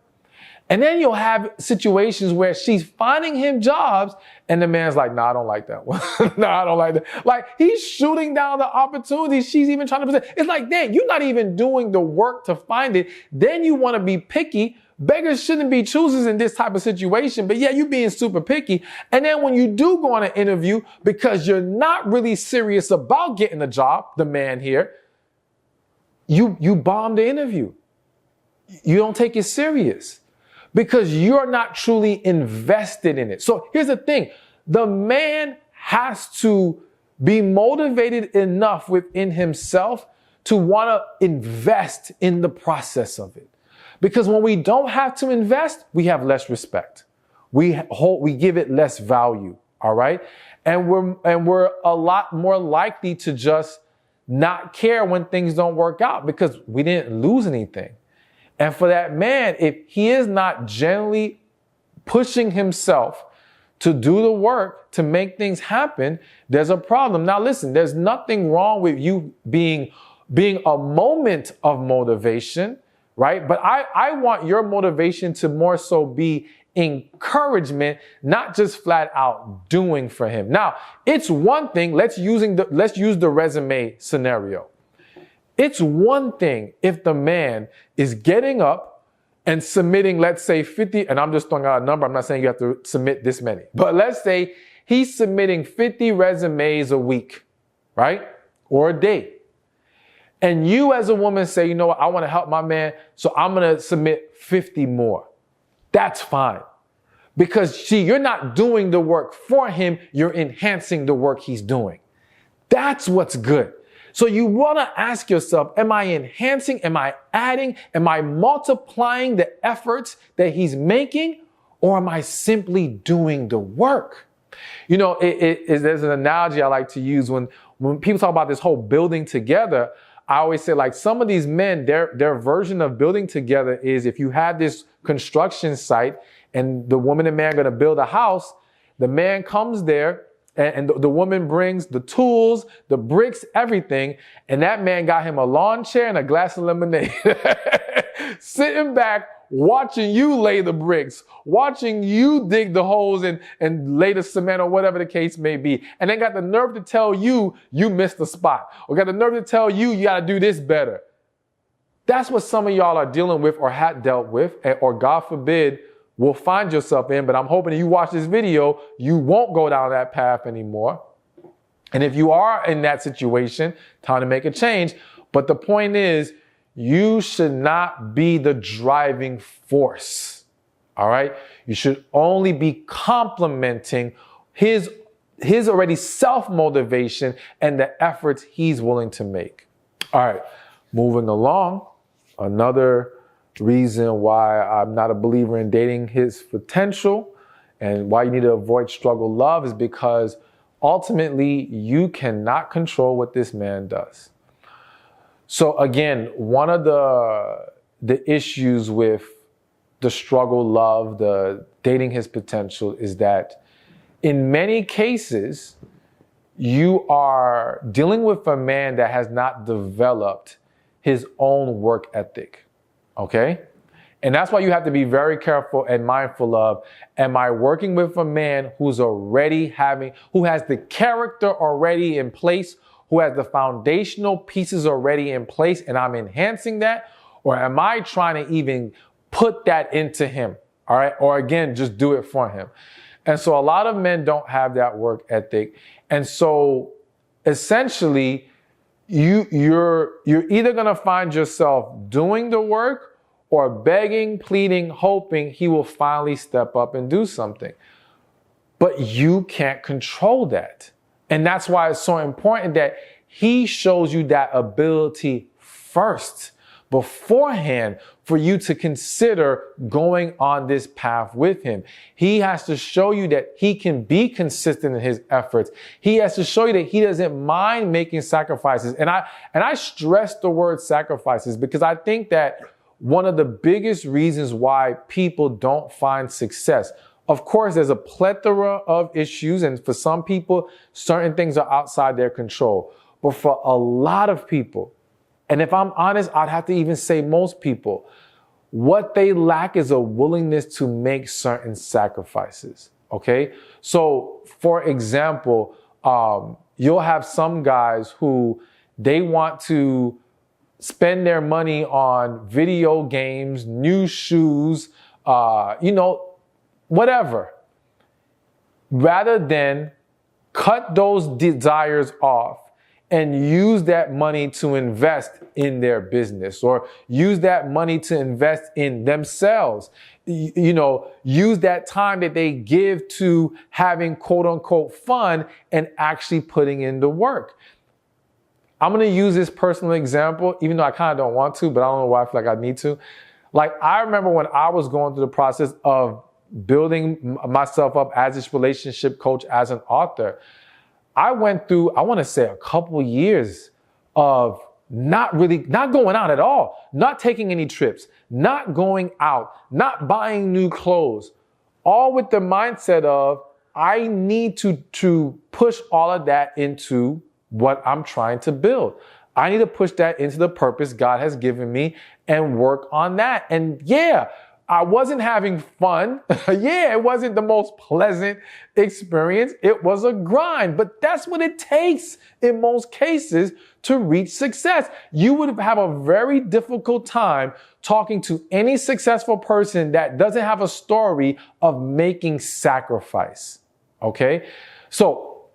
And then you'll have situations where she's finding him jobs and the man's like, nah, I don't like that one. Nah, I don't like that. Like, he's shooting down the opportunities she's even trying to present. It's like, dang, you're not even doing the work to find it. Then you want to be picky. Beggars shouldn't be choosers in this type of situation, but yeah, you being super picky. And then when you do go on an interview, because you're not really serious about getting a job, the man here, you bomb the interview. You don't take it serious because you're not truly invested in it. So here's the thing. The man has to be motivated enough within himself to want to invest in the process of it. Because when we don't have to invest, we have less respect. We give it less value. All right. And we're a lot more likely to just not care when things don't work out because we didn't lose anything. And for that man, if he is not generally pushing himself to do the work to make things happen, there's a problem. Now, listen, there's nothing wrong with you being a moment of motivation. Right? But I want your motivation to more so be encouragement, not just flat out doing for him. Now, it's one thing, let's use the resume scenario. It's one thing if the man is getting up and submitting, let's say 50, and I'm just throwing out a number, I'm not saying you have to submit this many, but let's say he's submitting 50 resumes a week, right? Or a day. And you as a woman say, you know what, I want to help my man, so I'm going to submit 50 more. That's fine. Because you're not doing the work for him, you're enhancing the work he's doing. That's what's good. So you want to ask yourself, am I enhancing, am I adding, am I multiplying the efforts that he's making, or am I simply doing the work? You know, there's an analogy I like to use when people talk about this whole building together. I always say, like, some of these men, their version of building together is if you have this construction site and the woman and man are going to build a house, the man comes there and the woman brings the tools, the bricks, everything. And that man got him a lawn chair and a glass of lemonade, sitting back, watching you lay the bricks, watching you dig the holes and lay the cement or whatever the case may be. And then got the nerve to tell you missed the spot, or got the nerve to tell you got to do this better. That's what some of y'all are dealing with or had dealt with, or God forbid, will find yourself in. But I'm hoping you watch this video, you won't go down that path anymore. And if you are in that situation, time to make a change. But the point is, you should not be the driving force. All right. You should only be complementing his already self-motivation and the efforts he's willing to make. All right. Moving along. Another reason why I'm not a believer in dating his potential and why you need to avoid struggle love is because ultimately you cannot control what this man does. So again, one of the issues with the struggle love, the dating his potential, is that in many cases, you are dealing with a man that has not developed his own work ethic. Okay? And that's why you have to be very careful and mindful of, am I working with a man who has the character already in place, who has the foundational pieces already in place, and I'm enhancing that? Or am I trying to even put that into him? All right. Or again, just do it for him. And so a lot of men don't have that work ethic. And so essentially you're either going to find yourself doing the work or begging, pleading, hoping he will finally step up and do something. But you can't control that. And that's why it's so important that he shows you that ability first, beforehand, for you to consider going on this path with him. He has to show you that he can be consistent in his efforts. He has to show you that he doesn't mind making sacrifices. And I stress the word sacrifices because I think that one of the biggest reasons why people don't find success, of course, there's a plethora of issues, and for some people, certain things are outside their control. But for a lot of people, and if I'm honest, I'd have to even say most people, what they lack is a willingness to make certain sacrifices, okay? So, for example, you'll have some guys who they want to spend their money on video games, new shoes, whatever, rather than cut those desires off and use that money to invest in their business or use that money to invest in themselves. Use that time that they give to having quote unquote fun and actually putting in the work. I'm going to use this personal example, even though I kind of don't want to, but I don't know why I feel like I need to. Like, I remember when I was going through the process of building myself up as this relationship coach, as an author, I went through, I want to say, a couple years of not going out at all, not taking any trips, not going out, not buying new clothes, all with the mindset of I need to push all of that into what I'm trying to build. I need to push that into the purpose God has given me and work on that. And yeah, I wasn't having fun. Yeah, it wasn't the most pleasant experience. It was a grind, but that's what it takes in most cases to reach success. You would have a very difficult time talking to any successful person that doesn't have a story of making sacrifice. Okay? So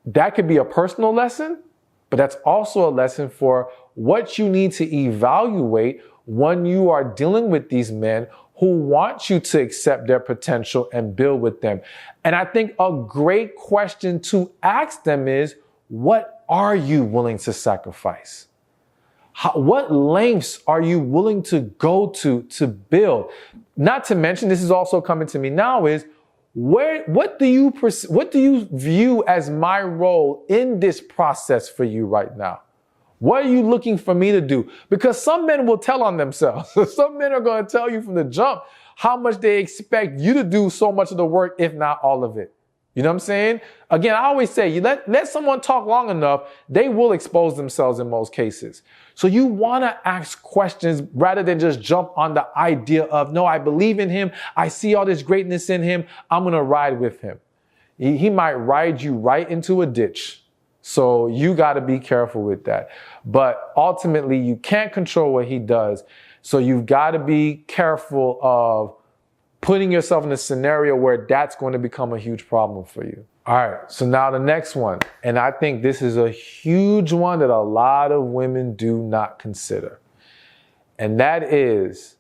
that could be a personal lesson, but that's also a lesson for what you need to evaluate when you are dealing with these men who want you to accept their potential and build with them. And I think a great question to ask them is, what are you willing to sacrifice? What lengths are you willing to go to build? Not to mention, this is also coming to me now, is what do you view as my role in this process for you right now? What are you looking for me to do? Because some men will tell on themselves. Some men are going to tell you from the jump how much they expect you to do so much of the work, if not all of it. You know what I'm saying? Again, I always say, you let someone talk long enough, they will expose themselves in most cases. So you want to ask questions rather than just jump on the idea of, no, I believe in him. I see all this greatness in him. I'm going to ride with him. He might ride you right into a ditch. So you got to be careful with that. But ultimately, you can't control what he does. So you've got to be careful of putting yourself in a scenario where that's going to become a huge problem for you. All right. So now the next one. And I think this is a huge one that a lot of women do not consider. And that is,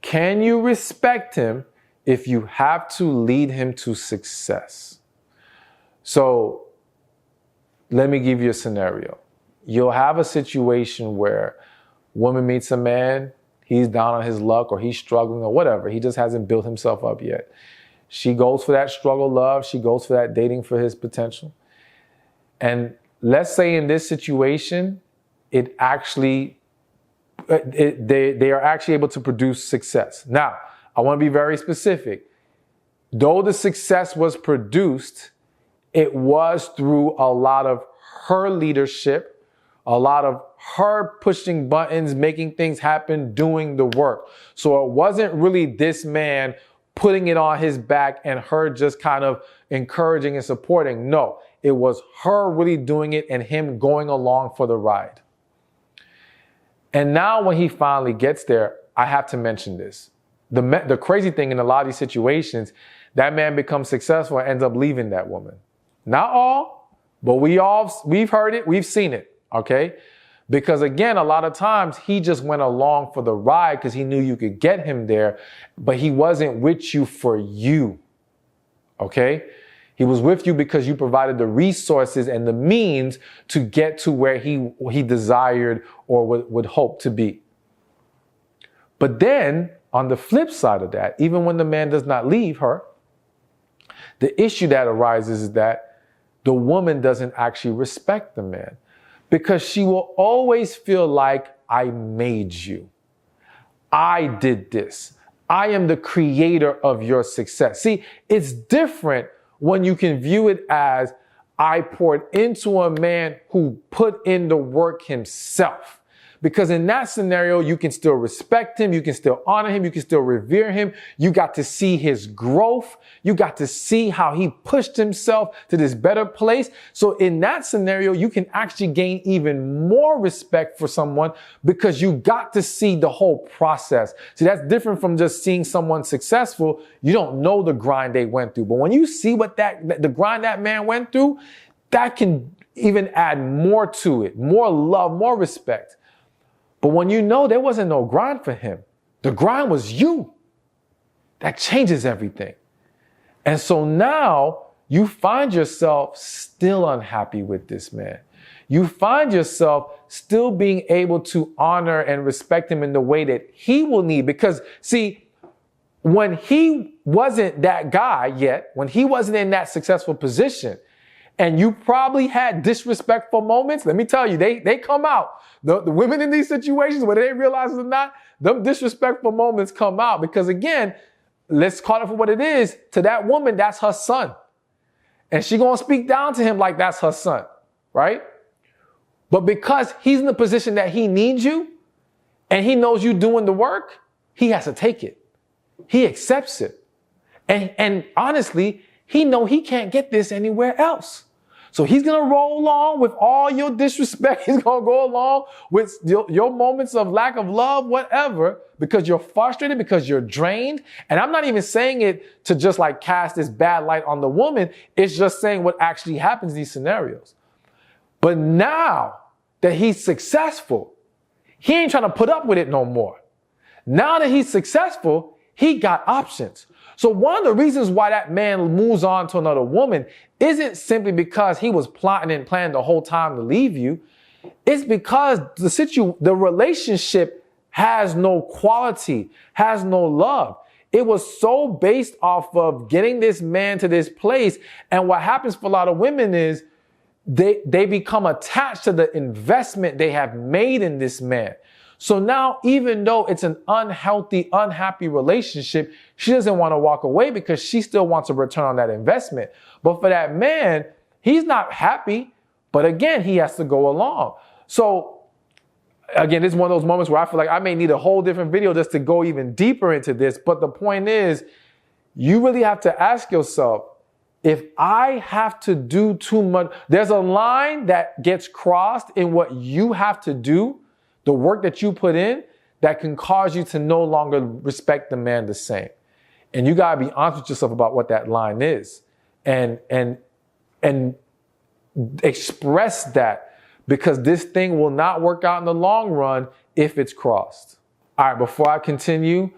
can you respect him if you have to lead him to success? So let me give you a scenario. You'll have a situation where woman meets a man, he's down on his luck or he's struggling or whatever. He just hasn't built himself up yet. She goes for that struggle love. She goes for that dating for his potential. And let's say in this situation, they are actually able to produce success. Now, I want to be very specific. Though the success was produced, it was through a lot of her leadership, a lot of her pushing buttons, making things happen, doing the work. So it wasn't really this man putting it on his back and her just kind of encouraging and supporting. No, it was her really doing it and him going along for the ride. And now when he finally gets there, I have to mention this. The crazy thing in a lot of these situations, that man becomes successful and ends up leaving that woman. Not all, but we've heard it, we've seen it, okay? Because again, a lot of times he just went along for the ride because he knew you could get him there, but he wasn't with you for you, okay? He was with you because you provided the resources and the means to get to where he desired or would hope to be. But then on the flip side of that, even when the man does not leave her, the issue that arises is that the woman doesn't actually respect the man because she will always feel like, I made you. I did this. I am the creator of your success. See, it's different when you can view it as, I poured into a man who put in the work himself. Because in that scenario, you can still respect him, you can still honor him, you can still revere him. You got to see his growth. You got to see how he pushed himself to this better place. So in that scenario, you can actually gain even more respect for someone because you got to see the whole process. See, that's different from just seeing someone successful. You don't know the grind they went through. But when you see what the grind that man went through, that can even add more to it, more love, more respect. But when you know there wasn't no grind for him, the grind was you. That changes everything. And so now you find yourself still unhappy with this man. You find yourself still being able to honor and respect him in the way that he will need. Because see, when he wasn't that guy yet, when he wasn't in that successful position, and you probably had disrespectful moments, let me tell you, they come out. The women in these situations, whether they realize it or not, them disrespectful moments come out because again, let's call it for what it is. To that woman, that's her son. And she gonna speak down to him like that's her son, right? But because he's in the position that he needs you and he knows you doing the work, he has to take it. He accepts it. And honestly, he know he can't get this anywhere else. So he's going to roll along with all your disrespect. He's going to go along with your moments of lack of love, whatever, because you're frustrated, because you're drained. And I'm not even saying it to just like cast this bad light on the woman. It's just saying what actually happens in these scenarios. But now that he's successful, he ain't trying to put up with it no more. Now that he's successful, he got options. So one of the reasons why that man moves on to another woman isn't simply because he was plotting and planning the whole time to leave you. It's because the relationship has no quality, has no love. It was so based off of getting this man to this place. And what happens for a lot of women is they become attached to the investment they have made in this man. So now, even though it's an unhealthy, unhappy relationship, she doesn't want to walk away because she still wants a return on that investment. But for that man, he's not happy, but again, he has to go along. So again, this is one of those moments where I feel like I may need a whole different video just to go even deeper into this. But the point is, you really have to ask yourself, if I have to do too much, there's a line that gets crossed in what you have to do, the work that you put in, that can cause you to no longer respect the man the same. And you gotta be honest with yourself about what that line is and express that, because this thing will not work out in the long run if it's crossed. All right, before I continue,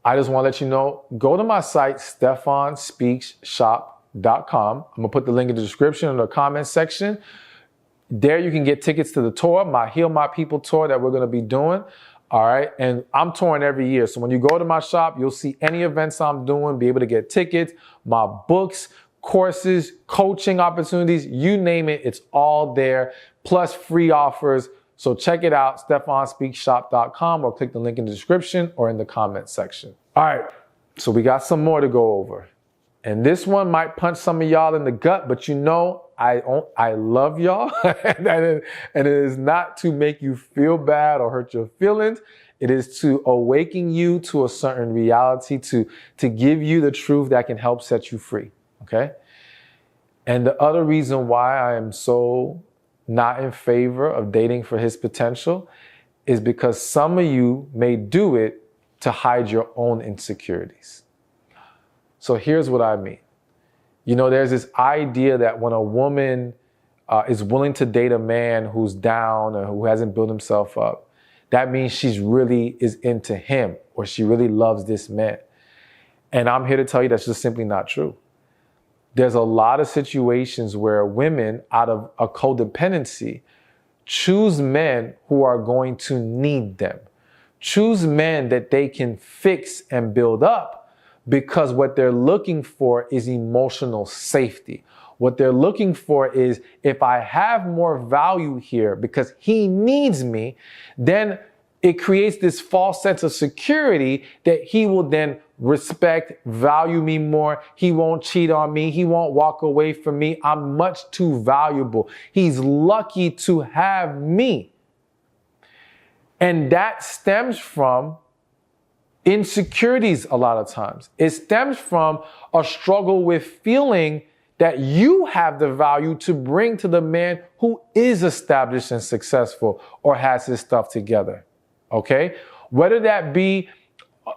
I just want to let you know, go to my site, stefanspeaksshop.com. I'm gonna put the link in the description or the comment section. There you can get tickets to the tour, my Heal My People tour that we're going to be doing. All right. And I'm touring every year. So when you go to my shop, you'll see any events I'm doing, be able to get tickets, my books, courses, coaching opportunities, you name it. It's all there, plus free offers. So check it out, stefanspeaksshop.com, or click the link in the description or in the comment section. All right. So we got some more to go over. And this one might punch some of y'all in the gut, but you know, I love y'all. And it is not to make you feel bad or hurt your feelings. It is to awaken you to a certain reality, to give you the truth that can help set you free. Okay? And the other reason why I am so not in favor of dating for his potential is because some of you may do it to hide your own insecurities. So here's what I mean. You know, there's this idea that when a woman is willing to date a man who's down or who hasn't built himself up, that means she's really is into him or she really loves this man. And I'm here to tell you that's just simply not true. There's a lot of situations where women, out of a codependency, choose men who are going to need them. Choose men that they can fix and build up, because what they're looking for is emotional safety. What they're looking for is, if I have more value here because he needs me, then it creates this false sense of security that he will then respect, value me more. He won't cheat on me. He won't walk away from me. I'm much too valuable. He's lucky to have me. And that stems from insecurities a lot of times. It stems from a struggle with feeling that you have the value to bring to the man who is established and successful or has his stuff together. Okay? Whether that be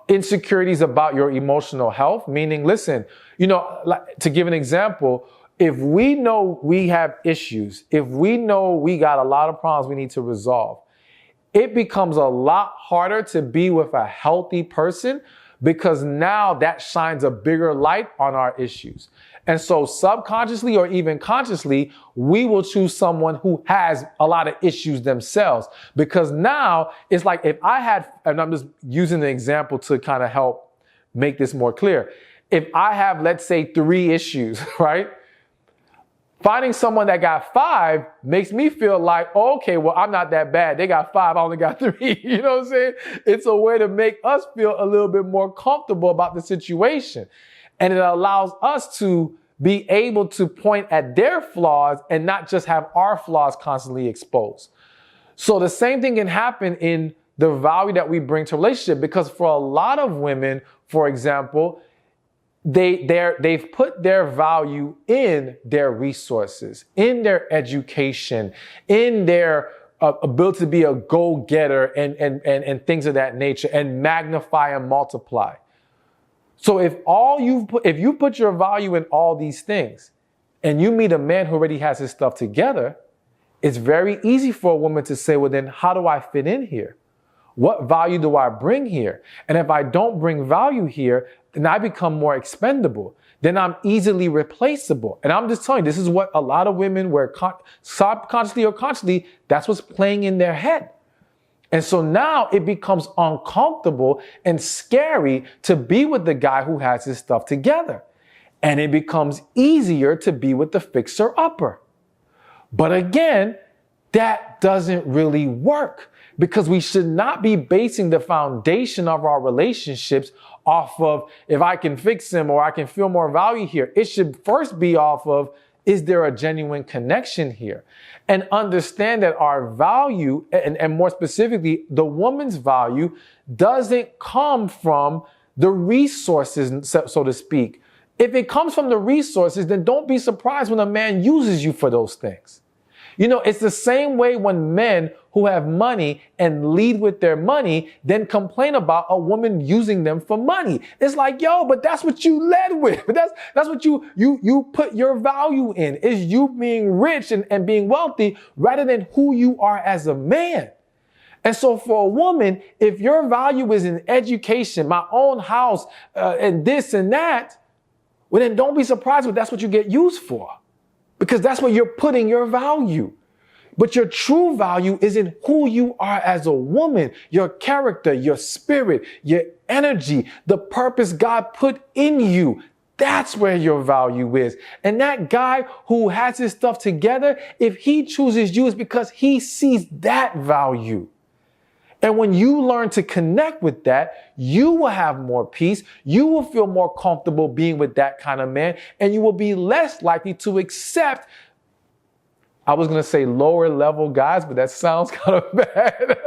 insecurities about your emotional health, meaning, listen, to give an example, if we know we have issues, if we know we got a lot of problems we need to resolve, it becomes a lot harder to be with a healthy person, because now that shines a bigger light on our issues. And so subconsciously or even consciously, we will choose someone who has a lot of issues themselves. Because now it's like, if I had, and I'm just using the example to kind of help make this more clear. If I have, let's say, 3 issues, right? Finding someone that got 5 makes me feel like, oh, okay, well, I'm not that bad. They got 5, I only got 3. You know what I'm saying? It's a way to make us feel a little bit more comfortable about the situation. And it allows us to be able to point at their flaws and not just have our flaws constantly exposed. So the same thing can happen in the value that we bring to a relationship, because for a lot of women, for example, they've put their value in their resources, in their education, in their ability to be a go-getter and things of that nature, and magnify and multiply. So if you put your value in all these things and you meet a man who already has his stuff together, it's very easy for a woman to say, well, then how do I fit in here? What value do I bring here? And if I don't bring value here, then I become more expendable. Then I'm easily replaceable. And I'm just telling you, this is what a lot of women, where subconsciously or consciously, that's what's playing in their head. And so now it becomes uncomfortable and scary to be with the guy who has his stuff together. And it becomes easier to be with the fixer-upper. But again, that doesn't really work, because we should not be basing the foundation of our relationships off of, if I can fix him or I can feel more value here. It should first be off of, is there a genuine connection here? And understand that our value, and more specifically, the woman's value, doesn't come from the resources, so to speak. If it comes from the resources, then don't be surprised when a man uses you for those things. It's the same way when men who have money and lead with their money then complain about a woman using them for money. It's like, yo, but that's what you led with. That's what you put your value in, is you being rich and being wealthy rather than who you are as a man. And so for a woman, if your value is in education, my own house, and this and that, well, then don't be surprised if that's what you get used for. Because that's where you're putting your value. But your true value is in who you are as a woman, your character, your spirit, your energy, the purpose God put in you. That's where your value is. And that guy who has his stuff together, if he chooses you, it's because he sees that value. And when you learn to connect with that, you will have more peace. You will feel more comfortable being with that kind of man, and you will be less likely to accept, I was going to say lower level guys, but that sounds kind of bad.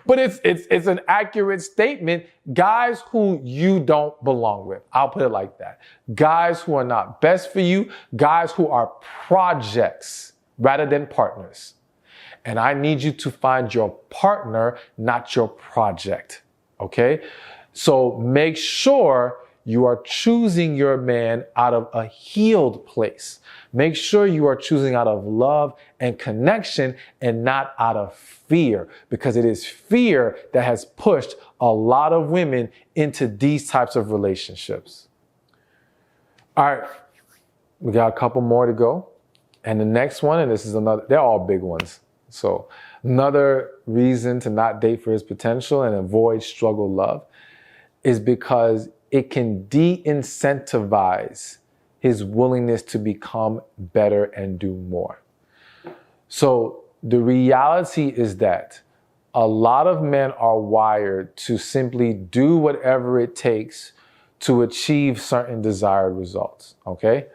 But it's an accurate statement. Guys who you don't belong with. I'll put it like that. Guys who are not best for you. Guys who are projects rather than partners. And I need you to find your partner, not your project. Okay? So make sure you are choosing your man out of a healed place. Make sure you are choosing out of love and connection and not out of fear, because it is fear that has pushed a lot of women into these types of relationships. All right, we got a couple more to go. And the next one, and this is another, they're all big ones. So another reason to not date for his potential and avoid struggle love is because it can de-incentivize his willingness to become better and do more. So the reality is that a lot of men are wired to simply do whatever it takes to achieve certain desired results, okay?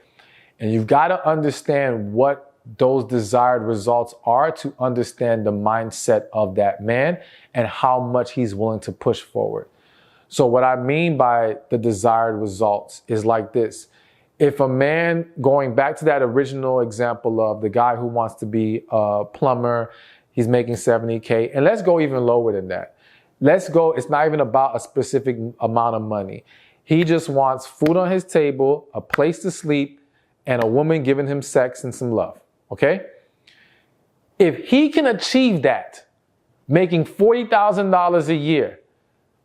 And you've got to understand what those desired results are to understand the mindset of that man and how much he's willing to push forward. So what I mean by the desired results is like this. If a man, going back to that original example of the guy who wants to be a plumber, he's making $70K, and let's go even lower than that. Let's go, it's not even about a specific amount of money. He just wants food on his table, a place to sleep, and a woman giving him sex and some love, okay? If he can achieve that, making $40,000 a year,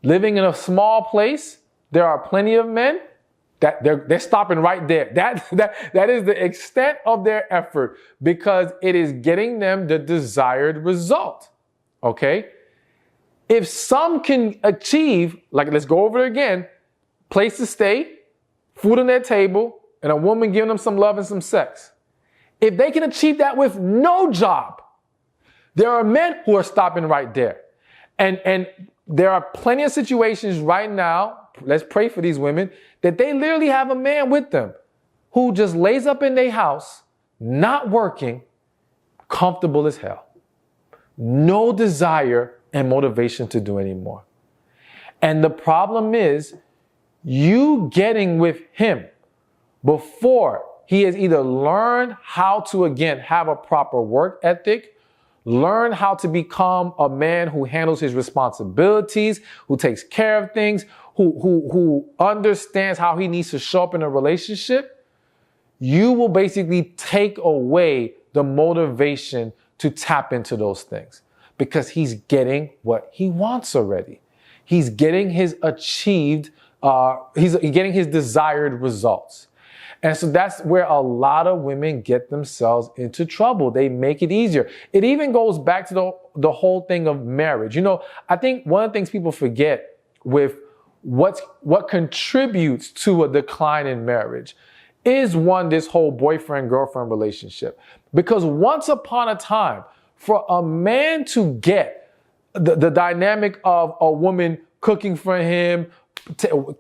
living in a small place, there are plenty of men that they're stopping right there. That is the extent of their effort, because it is getting them the desired result, okay? If some can achieve, like let's go over it again, place to stay, food on their table, and a woman giving them some love and some sex. If they can achieve that with no job, there are men who are stopping right there. And there are plenty of situations right now, let's pray for these women, that they literally have a man with them who just lays up in their house, not working, comfortable as hell. No desire and motivation to do anymore. And the problem is, you getting with him before he has either learned how to, again, have a proper work ethic, learn how to become a man who handles his responsibilities, who takes care of things, who understands how he needs to show up in a relationship, you will basically take away the motivation to tap into those things, because he's getting what he wants already. He's getting his achieved, he's getting his desired results. And so that's where a lot of women get themselves into trouble. They make it easier. It even goes back to the whole thing of marriage. You know, I think one of the things people forget with what contributes to a decline in marriage is, one, this whole boyfriend-girlfriend relationship. Because once upon a time, for a man to get the dynamic of a woman cooking for him,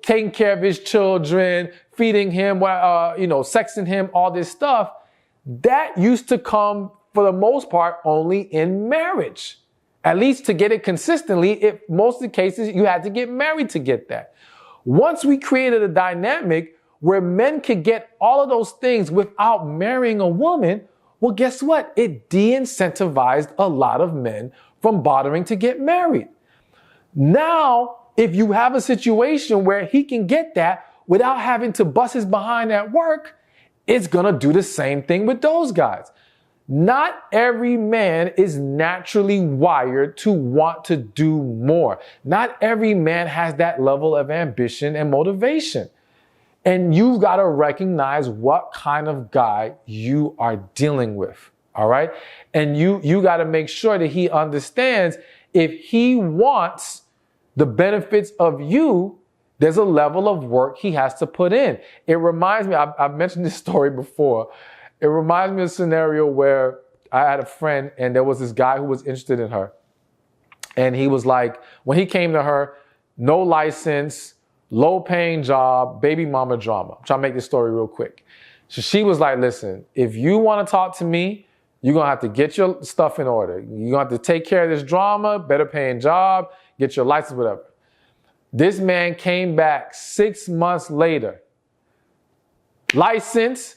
taking care of his children, feeding him, sexing him, all this stuff, that used to come, for the most part, only in marriage. At least to get it consistently, most of the cases, you had to get married to get that. Once we created a dynamic where men could get all of those things without marrying a woman, well, guess what? It de-incentivized a lot of men from bothering to get married. Now, if you have a situation where he can get that without having to bust his behind at work, it's going to do the same thing with those guys. Not every man is naturally wired to want to do more. Not every man has that level of ambition and motivation. And you've got to recognize what kind of guy you are dealing with. All right. And you got to make sure that he understands, if he wants the benefits of you, there's a level of work he has to put in. It reminds me, I've mentioned this story before. It reminds me of a scenario where I had a friend and there was this guy who was interested in her. And he was like, when he came to her, no license, low paying job, baby mama drama. I'm trying to make this story real quick. So she was like, listen, if you want to talk to me, you're going to have to get your stuff in order. You're going to have to take care of this drama, better paying job, get your license, whatever. This man came back 6 months later, license,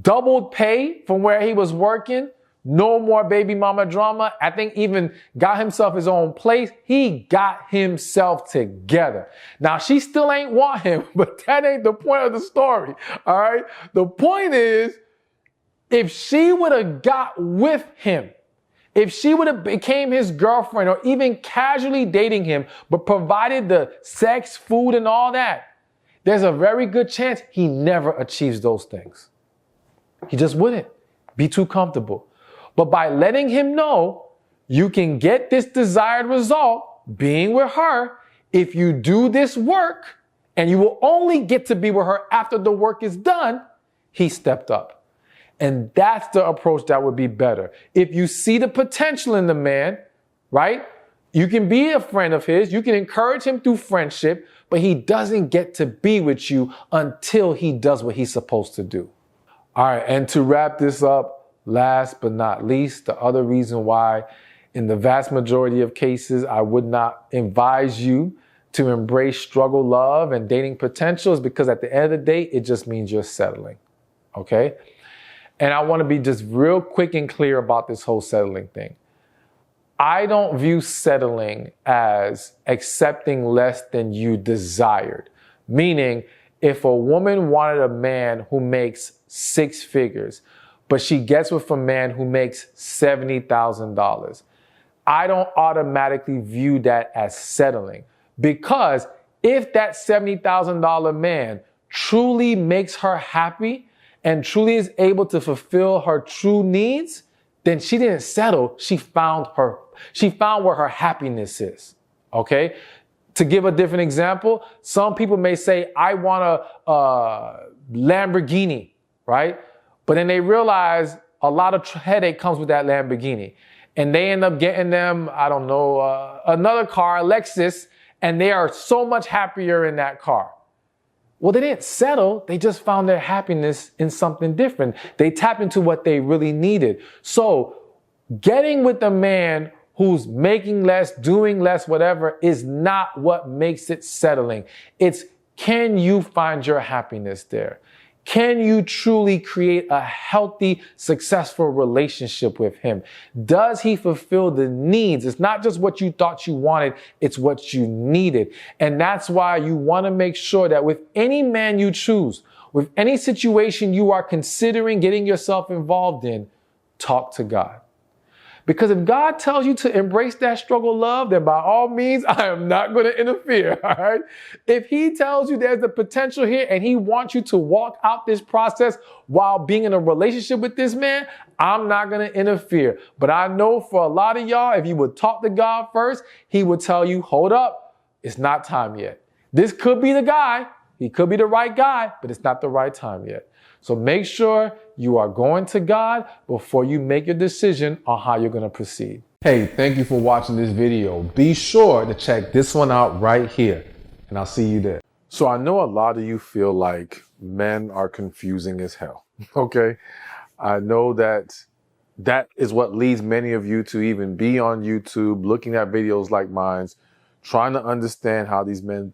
doubled pay from where he was working, No more baby mama drama. I think even got himself his own place. He got himself together. Now, she still ain't want him, but that ain't the point of the story. All right. The point is, if she would have got with him, if she would have became his girlfriend or even casually dating him, but provided the sex, food, and all that, there's a very good chance he never achieves those things. He just wouldn't be too comfortable. But by letting him know you can get this desired result being with her if you do this work, and you will only get to be with her after the work is done, he stepped up. And that's the approach that would be better. If you see the potential in the man, right? You can be a friend of his. You can encourage him through friendship, but he doesn't get to be with you until he does what he's supposed to do. All right. And to wrap this up, last but not least, the other reason why in the vast majority of cases, I would not advise you to embrace struggle love and dating potential is because at the end of the day, it just means you're settling. Okay. And I want to be just real quick and clear about this whole settling thing. I don't view settling as accepting less than you desired. Meaning, if a woman wanted a man who makes 6 figures, but she gets with a man who makes $70,000, I don't automatically view that as settling. Because if that $70,000 man truly makes her happy, and truly is able to fulfill her true needs, then she didn't settle. She found where her happiness is. Okay. To give a different example, some people may say, I want a Lamborghini, right? But then they realize a lot of headache comes with that Lamborghini. And they end up getting them, I don't know, another car, a Lexus, and they are so much happier in that car. Well, they didn't settle. They just found their happiness in something different. They tapped into what they really needed. So getting with a man who's making less, doing less, whatever, is not what makes it settling. It's, can you find your happiness there? Can you truly create a healthy, successful relationship with him? Does he fulfill the needs? It's not just what you thought you wanted, it's what you needed. And that's why you want to make sure that with any man you choose, with any situation you are considering getting yourself involved in, talk to God. Because if God tells you to embrace that struggle love, then by all means, I am not going to interfere, all right? If he tells you there's the potential here and he wants you to walk out this process while being in a relationship with this man, I'm not going to interfere. But I know for a lot of y'all, if you would talk to God first, he would tell you, hold up, it's not time yet. This could be the guy. He could be the right guy, but it's not the right time yet. So make sure you are going to God before you make your decision on how you're going to proceed. Hey, thank you for watching this video. Be sure to check this one out right here, and I'll see you there. So I know a lot of you feel like men are confusing as hell, okay? I know that is what leads many of you to even be on YouTube, looking at videos like mine, trying to understand how these men